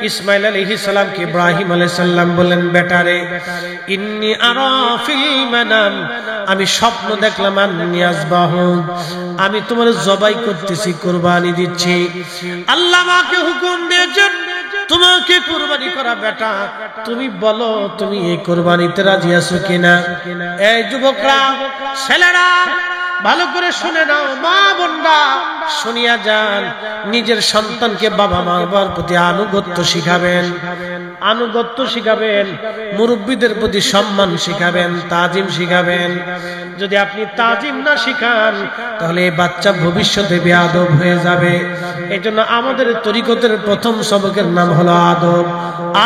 ইসমাঈল আলাইহিস সালামকে ইব্রাহিম আলাইহিস সালাম বলেন বেটারে ইন্নী আরা ফিল মানাম আমি স্বপ্ন দেখলাম আন্নী আযবাহু আমি তোমার জবাই করতেছি কুরবানি দিচ্ছি আল্লাহ আমাকে হুকুম দিয়েছেন তোমাকে কুরবানি করা বেটা তুমি বলো তুমি এই কুরবানিতে রাজি আছো কিনা এই যুবকরা ছেলেরা ভালো করে শুনে নাও মা বোনরা শুনিয়া যান নিজের সন্তানকে বাবা মার প্রতি আনুগত্য শিখাবেন মুরব্বিদের প্রতি সম্মান শিখাবেন তাজিম শিখাবেন যদি আপনি তাজিম না শিখান তাহলে এই বাচ্চা ভবিষ্যতে বেয়াদব হয়ে যাবে এজন্য আমাদের তরিকতের প্রথম সবকের নাম হলো আদব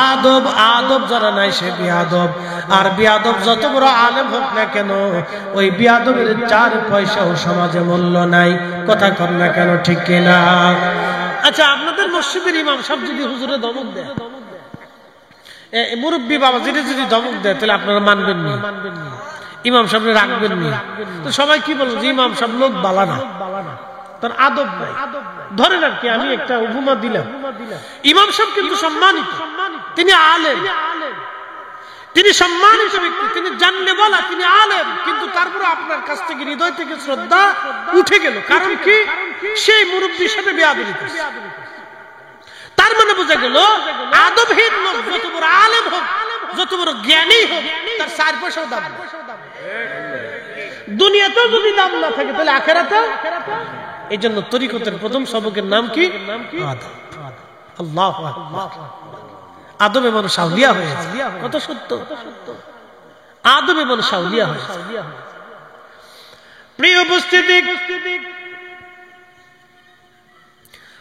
আদব আদব যারা নাই সে বেয়াদব আর বেয়াদব যত বড় আলেম হোক না কেন ওই বেয়াদবের 4 পয়সাও সমাজে মূল্য নাই কথা কর না কেন ঠিক কিনা আচ্ছা আপনাদের মসজিদের ইমাম সাহেব যদি হুজুরে ধমক দেয় মুরব্বি বাবা যদি ধমক দেয় তাহলে আপনারা মানবেন না ইমাম সাহেব রাখবেন না তো সবাই কি বলবো যে ইমাম সাহেব লোক বালা না তার আদব নাই ধরেন আর কি আমি একটা উপমা দিলাম ইমাম সাহেব কিন্তু সম্মানিত তিনি আলেম তিনি সম্মানিত ব্যক্তি তিনি জানলে বলা তিনি আলেম কিন্তু তারপরে আপনার কাছ থেকে হৃদয় থেকে শ্রদ্ধা উঠে গেল কারণ কি সেই মুরব্বির সাথে বেয়াদবি করছে তার মানে বোঝা গেল আদবহীন লোক যত বড় আলেম হোক যত বড় জ্ঞানী হোক তার 4 পয়সাও দাম নেই দুনিয়াতেও যদি দাম না থাকে তাহলে আখিরাতে এই জন্য তরিকতের প্রথম সবকের নাম কি আদব আল্লাহু আকবার আদবে মানুষ আউলিয়া হয়েছে কত সত্য আদবে মানুষ আউলিয়া হয়েছে প্রিয় উপস্থিতি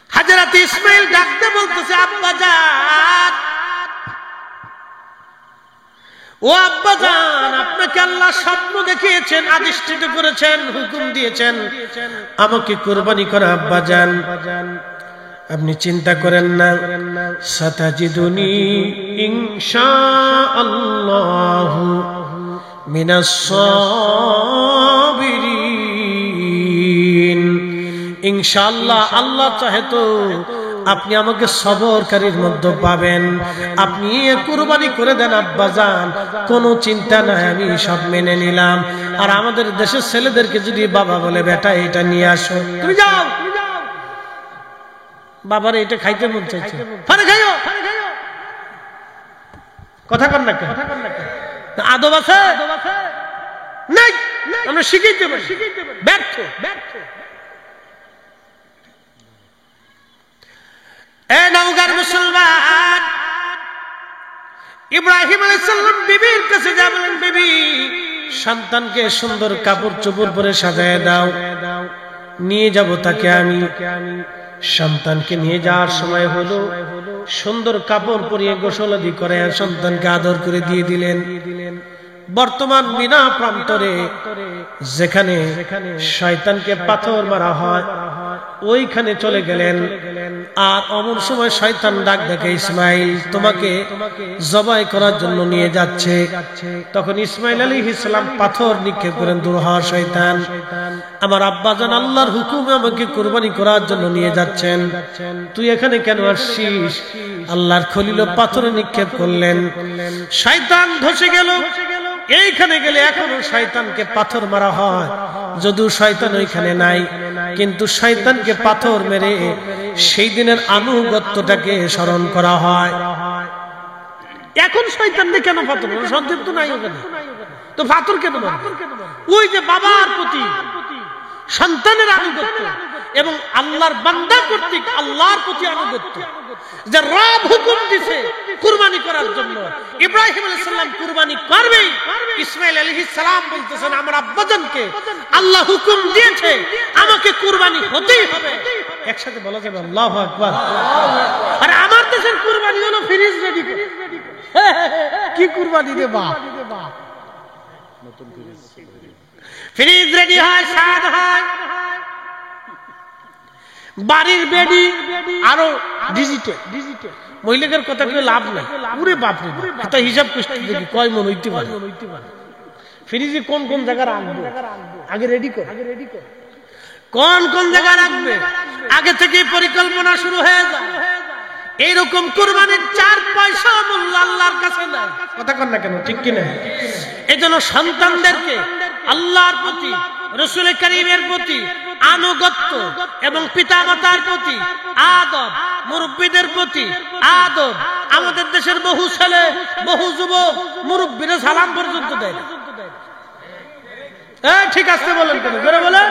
হযরত ইসমাঈল ডাকতে বলতেছে আব্বাজান ও আব্বাজান আপনাকে আল্লাহ স্বপ্ন দেখিয়েছেন আদিষ্টিত করেছেন হুকুম দিয়েছেন আমাকে কুরবানি করা আব্বাজান আপনি চিন্তা করেন না সাতাজিদুনি ইনশাআল্লাহু মিনাস সাবিরিন ইনশাআল্লাহ আল্লাহ চাহে তো আপনি আমাকে সবরকারীর মধ্যে পাবেন আপনি কুরবানি করে দেন আব্বাজান কোনো চিন্তা নাই আমি সব মেনে নিলাম আর আমাদের দেশের ছেলেদেরকে যদি বাবা বলে বেটা এটা নিয়ে আসো তুমি যাও বাবার এটা খাইতে মন চাইছে আরে খাইও কথা কর না আদব আছে নাই আমরা শিখাইতে পারি ব্যর্থ এ নওগাঁর মুসলমান ইব্রাহিম আলাইহিস সালাম বিবির কাছে যা বলেন বিবি সন্তানকে সুন্দর কাপড় চোপড় পরে সাজায় দাও নিয়ে যাব তাকে আমি সন্তানকে নিয়ে যাওয়ার সময় হলো সুন্দর কাপড় পরিয়ে গোসলাদি করে সন্তানকে আদর করে দিয়ে দিলেন বর্তমান মিনা প্রান্তরে যেখানে শয়তানকে পাথর মারা হয় ওইখানে চলে গেলেন আর অমন সময় শয়তান ডাক দেখে ইসমাঈল তোমাকে জবাই করার জন্য নিয়ে যাচ্ছে তখন ইসমাঈল আলাইহিস সালাম পাথর নিক্ষেপ করেন দূর হওয়া শয়তান আমার আব্বাজান আল্লাহর হুকুমে আমাকে কুরবানি করার জন্য নিয়ে যাচ্ছেন তুই এখানে কেন আসছিস আল্লাহর খলিল পাথর নিক্ষেপ করলেন শয়তান ধসে গেল এইখানে গেলে এখনো শয়তানকে পাথর মারা হয় যদিও শয়তান ওইখানে নাই কিন্তু শয়তানকে পাথর মেরে সেই দিনের আনুগত্যটাকে স্মরণ করা হয় এখন শয়তানকে কেন পাথর সন্দেহ তো নাই ওখানে তো পাথর কেন ওই যে বাবার প্রতি সন্তানের আনুগত্য এবং আল্লাহর বান্দা কর্তৃক আল্লাহর প্রতি আনুগত্য। যে রব হুকুম দিছে কুরবানি করার জন্য, ইব্রাহিম আলাইহিস সালাম কুরবানি করবেই। ইসমাঈল আলাইহিস সালাম বলতেছেন আমার আব্বাজানকে আল্লাহ হুকুম দিয়েছে, আমাকে কুরবানি হতেই হবে। একসাথে বলা যাবে আল্লাহু আকবার। আর আমার দেশের কুরবানি হলো ফ্রিজ রেডি করে। কি কুরবানি রে বাপ, ফ্রিজ রেডি হয়, স্বাদ হয়, বাড়ির বেডি আরো ডিজিটাল। মহিলাদের কথা কেউ লাভ নাই, পুরে বাপরে কথা হিসাব করতে দেখি কয় মন হইতে পারে। ফ্রিজে কোন কোন জায়গা রাখবে আগে রেডি কর, কোন কোন জায়গা রাখবে আগে থেকে পরিকল্পনা শুরু হয়ে যায়। এইরকম কুরবানির 4 পয়সা মূল্য আল্লাহর কাছে নাই। কথা কন না কেন, ঠিক কিনা? এই জন্য সন্তানদেরকে আল্লাহর প্রতি, রাসূল কারীমের প্রতি আনুগত্য এবং পিতামাতার প্রতি আদব, মুরব্বীদের প্রতি আদব। আমাদের দেশের বহু ছেলে বহু যুবক মুরব্বীরা সালাম পর্যন্ত দেয় না। ঠিক আছে বলেন কেন, জোরে বলেন।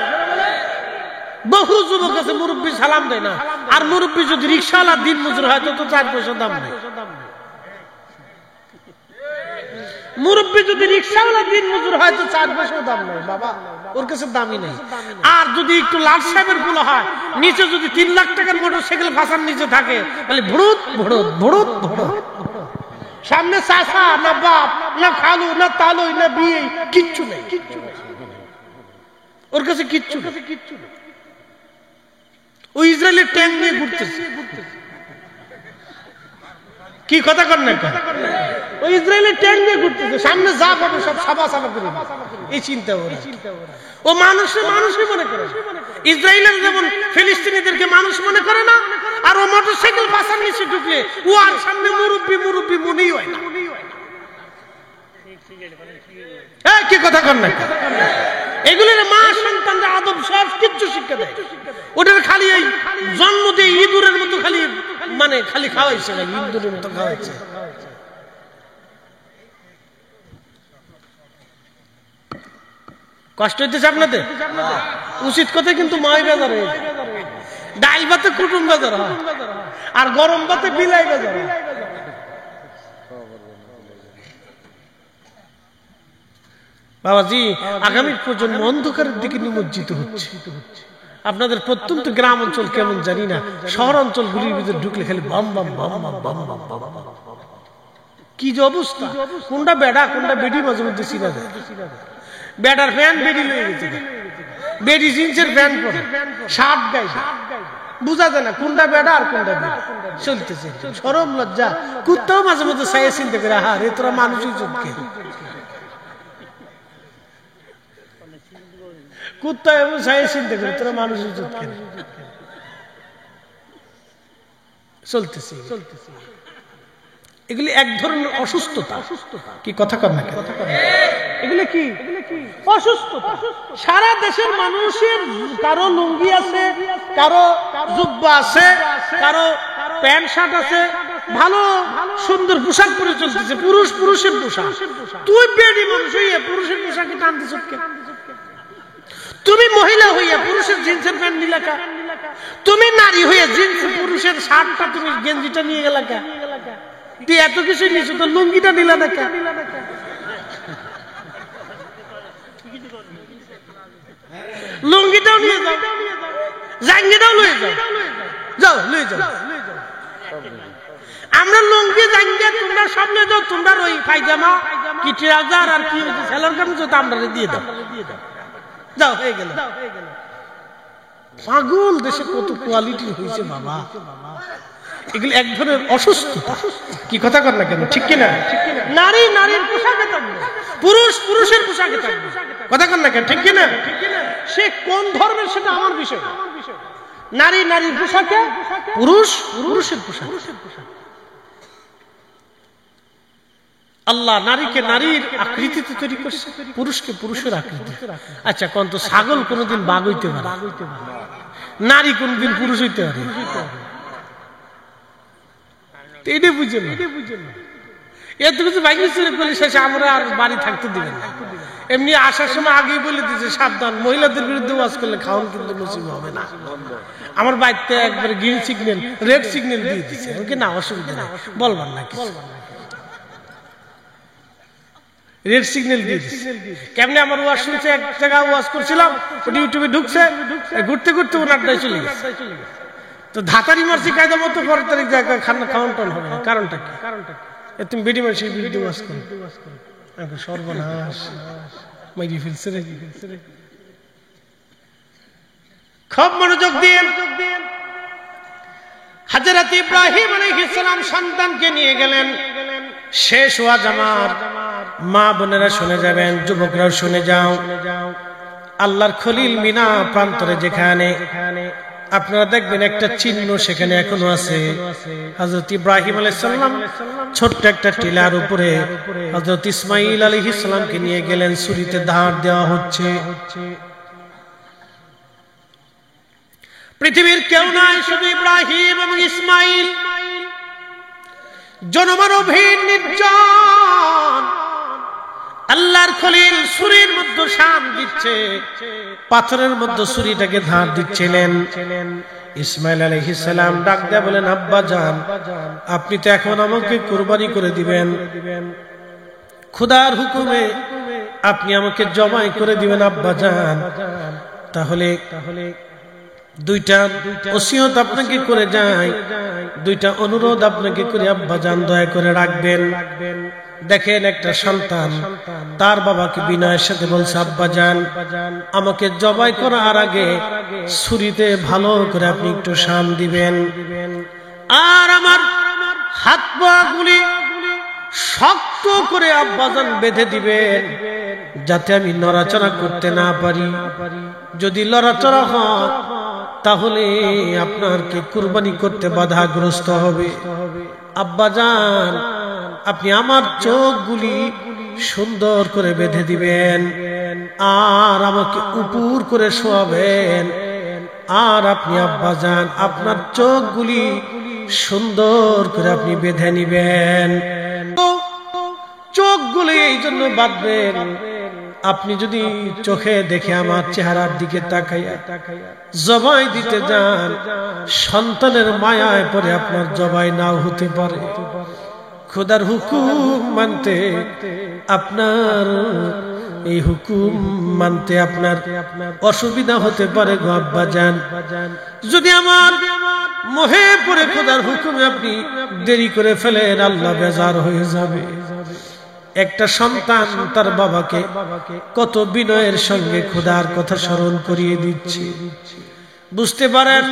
বহু যুবক আছে মুরব্বী সালাম দেয় না। আর মুরব্বী যদি রিকশাওয়ালা দিন মজুর হয় তো 4 পয়সা দাম নেই। মুরব্বী যদি রিকশাওয়ালা দিন মজুর হয় তো 4 পয়সা দাম নেই বাবা, ওর কাছে দামই নেই। আর যদি একটু লাট সাহেবের গুলো হয়, নিচে যদি 3 লাখ টাকার মোটরসাইকেল ফাঁসার নিচে থাকে, তাহলে ভুড়ুত ভুড়ুত ভুড়ুত ভুড়ুত। সামনে চাচা না বাপ না খালু না তালুই না বিয়ে, কিচ্ছু নেই, ওর কাছে কিচ্ছু নেই। ওই ইসরায়েলের ট্যাঙ্ক নিয়ে ঘুরতেছে। কি কথা কর না, ওই ইসরায়েলের ট্যাঙ্ক নিয়ে ঘুরতেছে, সামনে যা পাবে সব সাবা সাবা করে এই চিন্তা ওরা। ও মানুষই মনে করে। ইসরায়েলের যেমন ফিলিস্তিনিদেরকে মানুষ মনে করে না, আর ও মোটরসাইকেল বাসার নিচে ঢুকলে ও আর সামনে মুরব্বী মনেই হয় না। কি কথা কর না, এগুলোর মা সন্তানরা আদব সব কিচ্ছু শিক্ষা দেয়। ওটার খালি এই জন্ম দিয়ে ইঁদুরের মতো খালি খালি খাওয়াইছে, ইঁদুরের মতো খাওয়াইছে। কষ্ট হইতেছে আপনাদের? উচিত কথা কিন্তু মাই বাজার হয়ে যায়। ডাল ভাতে কুটুম বাজার হয়, আর গরম ভাতে বিলাই বাজার হয়। বাবাজি, আগামী প্রজন্ম অন্ধকারের দিকে নিমজ্জিত হচ্ছে। আপনাদের প্রত্যন্ত গ্রাম অঞ্চল কেমন জানি না, শহর অঞ্চলগুলির ভিতরে ঢুকলে খালি বাম বাম বাম বাম বাম বাম বাম। কি যে অবস্থা, কোনটা বেড়া কোনটা বেডি মাঝে মধ্যে চিনা যায়। বেডার প্যান্ট বেডি লয়ে গেছে, বেডি জিন্সের প্যান্ট পরে, শার্ট গাইছে, বুঝা যায় না কোনটা বেড়া আর কোনটা বেডি। চলতেছে শরম লজ্জা। কুত্তাও মাঝে মধ্যে চাইয়ে চিন্তা করে, হা রে তোরা মানুষই চোখকে। কুত্তা এবং চাইয়ে চিন্তা করে তোরা মানুষই চোখকে। চলতেছে এগুলি এক ধরনের অসুস্থতা। কি কথা কর না, এগুলি কি অসুস্থতা। সারা দেশের মানুষের কারো লুঙ্গি আছে, কারো জুব্বা আছে, কারো প্যান্ট শার্ট আছে, ভালো সুন্দর পোশাক পরে চলতেছে। পুরুষের পোশাক। তুই বেডি মানুষ হইয়া পুরুষের পোশাকে টানতে চটকে। তুমি মহিলা হইয়া পুরুষের জিন্সের প্যান্ট নিলা কা? তুমি নারী হইয়া জিন্স পুরুষের শার্টটা তুমি গেঞ্জিটা নিয়ে গেলা কা? তুই এত কিছু নিয়েছো, তো লুঙ্গিটা নিলা না কা? লুঙ্গিটাও নিয়ে যাও, জাঙ্গিটাও লয়ে যাও, যাও লয়ে যাও। আমরা লুঙ্গি জাঙ্গিয়া তোমরা সব নিয়ে যাও, তোমরা ওই পায়জামা কি ট্রাউজার আর কি সেলার কামিজ আমরা দিয়ে দাও, যাও হয়ে গেল। পাগল দেশে কত কোয়ালিটি হয়েছে বাবা। এগুলো এক ধরনের অসুস্থতা। কি কথা কর না কেন, ঠিক কিনা? নারী নারীর পোশাকে থাকবে, পুরুষ পুরুষের পোশাকে থাকবে। কথা কর না কেন, ঠিক কিনা? সে কোন ধর্মের সেটা আমার বিষয়। নারী নারীর পোশাকে, পুরুষ পুরুষের পোশাক। আল্লাহ নারীকে নারীর আকৃতিতে তৈরি করছে, পুরুষকে পুরুষের আকৃতি। আচ্ছা কোন তো ছাগল কোনদিন বাঘ হইতে পারে, নারী কোনদিন পুরুষ হইতে পারে? এটা বুঝেন না। এত কিছু বাইকে চুরি করে শেষে আমরা আর বাড়ি থাকতে দিবেন না। এমনি আসার সময় আগেই বলে দিচ্ছে সাবধান, মহিলাদের বিরুদ্ধে ওয়াজ করলে খাওয়ান কিন্তু নসিব হবে না। আমার বাড়িতে একবার গ্রিন সিগন্যাল রেড সিগন্যাল দিয়ে দিচ্ছে, না অসুবিধা না, বলবার না রেড সিগন্যাল দিয়ে দিচ্ছে। কেমনি আমার ওয়াজ শুনছে, এক জায়গায় ওয়াজ করছিলাম, ওটা ইউটিউবে ঢুকছে, ঘুরতে ঘুরতে ওর আড্ডায় চলে গেছে। তো ধাতারি মারছি কায়দা মতো, 4 তারিখ জায়গায় খাওয়ান টান হবে না। কারণটা কি? তুমি বেডি মাসির বিরুদ্ধে ওয়াজ করো, সর্বনাশ মাইরি ফেলছে রে। খুব মনোযোগ দিয়ে হযরত ইব্রাহিম আলাইহিস সালাম সন্তানকে নিয়ে গেলেন। শেষ ওয়াজ আমার মা বোনেরা শুনে যাবেন, যুবকরাও শুনে যাও। আল্লাহর খলিল মিনা প্রান্তরে যেখানে আপনারা দেখবেন একটা চিহ্ন সেখানে এখনো আছে। হযরত ইব্রাহিম আলাইহিস সালাম ছোট্ট একটা টিলার উপরে হযরত ইসমাঈল আলাইহিস সালামকে নিয়ে গেলেন। ছুরিতে ধার দেওয়া হচ্ছে। পৃথিবীর কেউ নাই, শুধু ইব্রাহিম এবং ইসমাঈল। জনমানবহীন নির্জন আল্লাহর খলিল ছুরির মধ্যে শান দিচ্ছে, পাথরের মধ্যে ছুরিটাকে ধার দিচ্ছিলেন। ইসমাঈল আলাইহিস সালাম ডাক দিয়ে বলেন, আব্বা জান, আপনি তো এখন আমাকে কুরবানি করে দিবেন, খোদার হুকুমে আপনি আমাকে জবাই করে দিবেন আব্বা জান। তাহলে দুইটা ওসিয়ত আপনাকে করে যাই, দুইটা অনুরোধ আপনাকে করে আব্বা জান দয়া করে রাখবেন। দেখেন একটা সন্তান তার বাবাকে বিনয়ের সাথে বলছে, আব্বা জান আমাকে জবাই করার আগে ছুরিতে ভালো করে আপনি একটু শান দিবেন, আর আমার হাত পা গুলি শক্ত করে আব্বা জান বেঁধে দিবেন, যাতে আমি নড়াচড়া করতে না পারি। যদি নড়াচড়া হয় তাহলে আপনাকে কুরবানি করতে বাধাগ্রস্ত হবে। আব্বা জান আপনি আমার চোখগুলি সুন্দর করে বেঁধে দিবেন, আর আমাকে উপর করে শোয়াবেন, আর আপনি আব্বা জান আপনার চোখগুলি সুন্দর করে আপনি বেঁধে নিবেন। চোখগুলি এই জন্য বাঁধবেন, আপনি যদি চোখে দেখে আমার চেহারার দিকে তাকাইয়া জবাই দিতে যান, সন্তানের মায়ায় পড়ে আপনার জবাই নাও হতে পারে। খোদার হুকুম মানতে আপনার এই হুকুম মানতে আপনার অসুবিধা হতে পারে গো আব্বা জান। যদি আমার মোহে পড়ে খোদার হুকুমে আপনি দেরি করে ফেলেন, আল্লাহ বেজার হয়ে যাবে। একটা সন্তান তার বাবাকে কত বিনয়ের সঙ্গে খোদার কথা স্মরণ করিয়ে দিচ্ছে। বুঝতে পারেন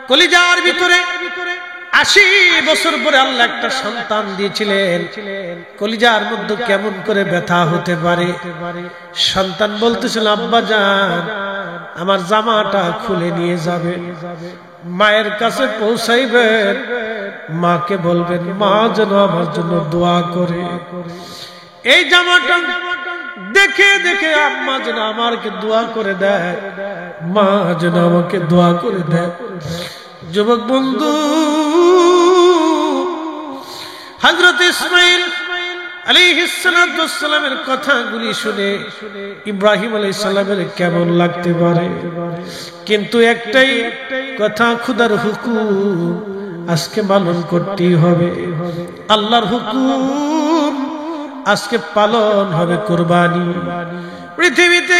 কলিজার ভিতরে 80 বছর পরে আল্লাহ একটা সন্তান দিয়েছিলেন, কলিজার মধ্যে কেমন করে ব্যথা হতে পারে। সন্তান বলতেছিল, আব্বা জান আমার জামাটা খুলে নিয়ে যাবেন, মায়ের কাছে পৌঁছাইবেন, মাকে বলবেন মা যেন আমার জন্য দোয়া করে। এই জামাটা দেখে দেখে আম্মা যেন আমাকে দোয়া করে দেয়, মা যেন আমাকে দোয়া করে দেয়। যুবক বন্ধু, হযরত ইসমাঈল আলাইহিস সালামের কথাগুলি শুনে ইব্রাহিম আলাইহিস সালামের কেমন লাগতে পারে, কিন্তু একটাই কথা, খোদার হুকুম আজকে পালন করতেই হবে। আল্লাহর হুকুম আজকে পালন হবে, কুরবানি। পৃথিবীতে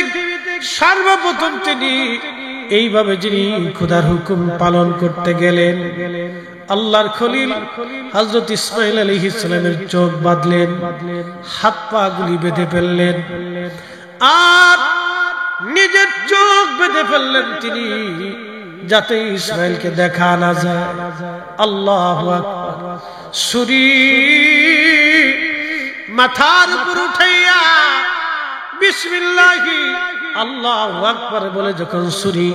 সর্বপ্রথম তিনি এইভাবে যিনি খোদার হুকুম পালন করতে গেলেন, আল্লাহর খলিল হযরত ইসমাঈল আলাইহিস সালামের চোখ বাঁধলেন, হাত পা গুলি বেঁধে ফেললেন, আর নিজের চোখ বেঁধে ফেললেন তিনি, যাতে ইসমাঈলকে দেখা না যায়। আল্লাহু আকবার। ছুরি মাথার উপর উঠাইয়া বিসমিল্লাহি আল্লাহু আকবার বলে যখন ছুরি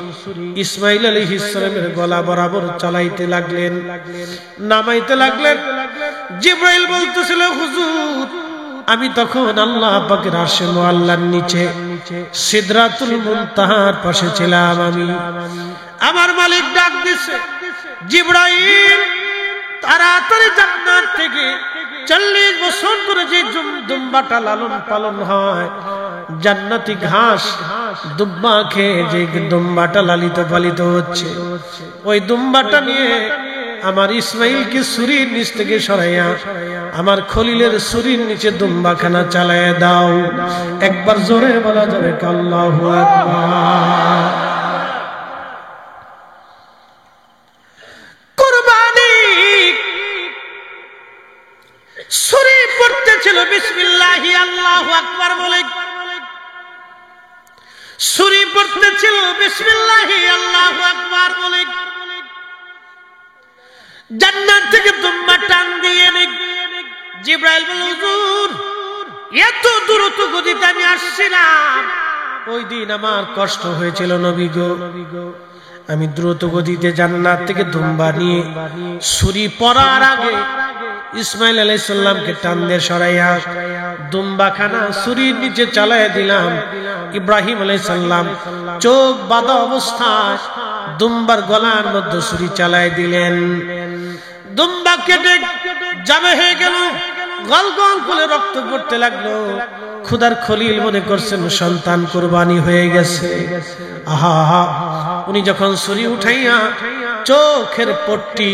ইসমাঈল আলাইহিস সালামের গলা বরাবর চালাইতে লাগলেন, নামাইতে লাগলেন, জিবরাইল বলতেছিল, হুজুর আমি তখন আল্লাহ পাকের আরশে মুআল্লার নিচে সিদরাতুল মুনতাহার পাশে ছিলাম। আমার মালিক ডাক দিছে, জিবরাইল তাড়াতাড়ি জান্নাত থেকে 40 বছর ধরে যে দুম্বাটা লালন পালন হয়, জান্নাতি ঘাস দুম্বা খেয়ে যে দুম্বাটা লালিত পালিত হচ্ছে, ওই দুম্বাটা নিয়ে আমার ইসমাইলকে ছুরির নিচ থেকে সরাইয়া আমার খলিলের ছুরির নিচে দুম্বাখানা চালায় দাও। একবার জোরে বলা যাবে আল্লাহু আকবার। কুরবানি ছুরি পড়তেছিল বিসমিল্লাহি আল্লাহু আকবার বলে, ছুরি পড়তেছিল বিসমিল্লাহি আল্লাহু আকবার বলে। জান্নাত থেকে দুম্বা টান দিয়ে জিবরাইল বলে, হুজুর এত দ্রুত গতিতে আমি আসছিলাম, ওই দিন আমার কষ্ট হয়েছিল নবী গো। আমি দ্রুত গতিতে জান্নাত থেকে দুম্বা নিয়ে ছুরি পড়ার আগে ইসমাইল আলাইহিস সালামকে টান দিয়ে সরাইয়া দুম্বাখানা ছুরির নিচে চালাইয়া দিলাম। ইব্রাহিম আলাইহিস সালাম চোখ বাঁধা অবস্থায় দুম্বার গলার মধ্যে ছুরি চালাই দিলেন। দুম্বা কেটে যাবে হয়ে গেল, গল গল করে রক্ত পড়তে লাগলো। খুদার খলিল মনে করছেন সন্তান কুরবানি হয়ে গেছে। আহা, উনি যখন ছুরি উঠাইয়া চোখের পট্টি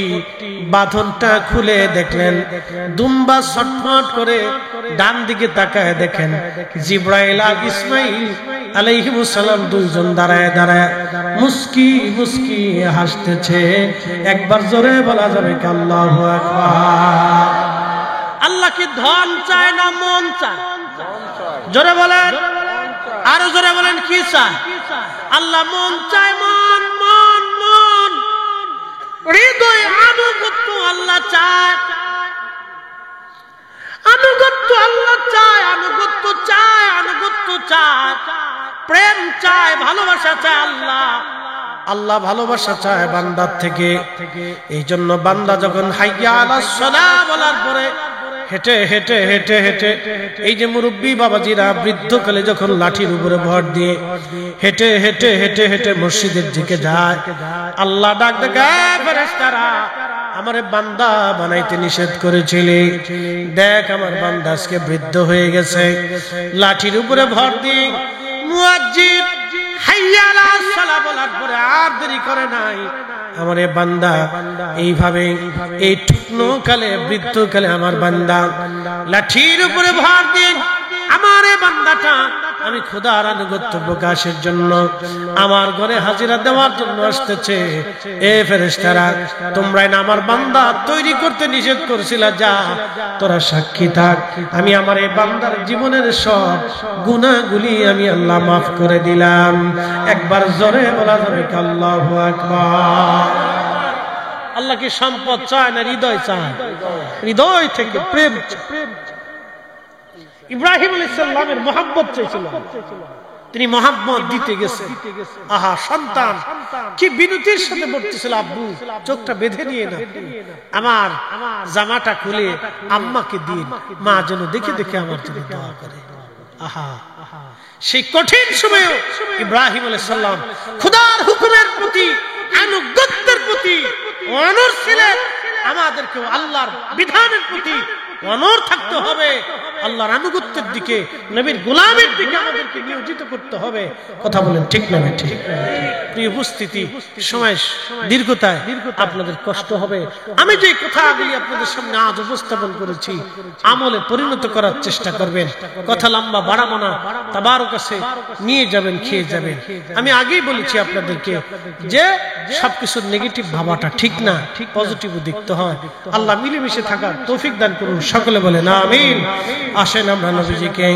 বাঁধনটা খুলে দেখলেন, দুম্বা ছটফট করে ডান দিকে তাকায় দেখেন জিবরাইল আর ইসমাইল আলাইহিস সালাম দুইজন দাঁড়ায় দাঁড়ায় মুস্কি মুস্কি হাসতেছে। একবার জোরে বলা যাবে আল্লাহু আকবার। আল্লাহ কি ধন চায় না মন চায়? জোরে বলেন, আরো জোরে বলেন, কি চায়? আল্লাহ মন চায়, মন মন মন, হৃদয় আনুগত্য আল্লাহ চায়, আনুগত্য আল্লাহ চায়, আনুগত্য চায়, আনুগত্য চায়, প্রেম চায়, ভালোবাসা চায় আল্লাহ। আল্লাহ ভালোবাসা চায় বান্দার থেকে। এই জন্য বান্দা যখন হাইয়া আলাস সালাহ বলার পরে হেঁটে হেঁটে হেঁটে হেঁটে, এই যে মুরব্বী বাবাজিরা বৃদ্ধকালে যখন লাঠির উপরে ভর দিয়ে হেঁটে হেঁটে হেঁটে হেঁটে মসজিদের দিকে যায়, আল্লাহ ডাক দেয়, ফেরেশতারা আমারে বান্দা বানাইতে নিষেধ করেছিলে, দেখ আমার বান্দা আজকে বৃদ্ধ হয়ে গেছে। লাঠির উপরে ভর দিয়ে মুয়াজ্জিন হাইয়া আলাস সালাহ বলার পরে আর দেরি করে নাই, আমারে বান্দা এইভাবে এই টুকনো কালে বৃদ্ধকালে আমার বান্দা লাঠির উপরে ভর দিয়ে আমার এই বান্দাটা আমি খোদার আনুগত্য প্রকাশের জন্য আমার ঘরে হাজিরা দেওয়ার জন্য আসতেছে। এ ফেরেশতারা, তোমরা না আমার বান্দা তৈরি করতে নিষেধ করছিলা, যা তোরা সাক্ষী থাক, আমি আমার এই বান্দার জীবনের সব গুনাহগুলি আমি আল্লাহ মাফ করে দিলাম। একবার জোরে বলা যাবে আল্লাহু আকবার। আল্লাহ কি সম্পদ চায় না হৃদয় চায়? হৃদয় থেকে প্রেম। ইব্রাহিম আলাইহিস সালামের মহব্বত চাইছিল, তিনি মহব্বত দিতে গেছে। আহা, সন্তান কি বিনতির সাথে বলতেছিল, আব্বু চোখটা বেঁধে নিয়ে না, আমার জামাটা খুলে আম্মাকে দিন, মা যেন দেখে দেখে আমার জন্য দোয়া করে। আহা, সেই কঠিন সময়ে ইব্রাহিম আলাইহিস সালাম খোদার হুকুমের প্রতি, আনুগত্যের প্রতি অনড় ছিলেন। আমাদেরকেও আল্লাহর বিধানের প্রতি অনড় থাকতে হবে, আল্লাহর আনুগত্যের দিকে, নবীর গোলামের দিকে আমাদেরকে নিয়োজিত করতে হবে। কথা বলেন ঠিক না ঠিক? প্রিয় উপস্থিতি, সময় দীর্ঘতায় আপনাদের কষ্ট হবে। আমি যে কথাগুলি আপনাদের সামনে আজ উপস্থাপন করেছি আমলে পরিণত করার চেষ্টা করবেন। কথা লম্বা বাড়াবো না, তাবারক কাছে নিয়ে যাবেন, খেয়ে যাবেন। আমি আগেই বলেছি আপনাদেরকে যে সবকিছুর নেগেটিভ ভাবাটা ঠিক না, পজিটিভ দেখতে হয়। আল্লাহ মিলেমিশে থাকার তৌফিক দান করুন। সকলে বলেন আমিন। আসেন আমরা নবীজিকে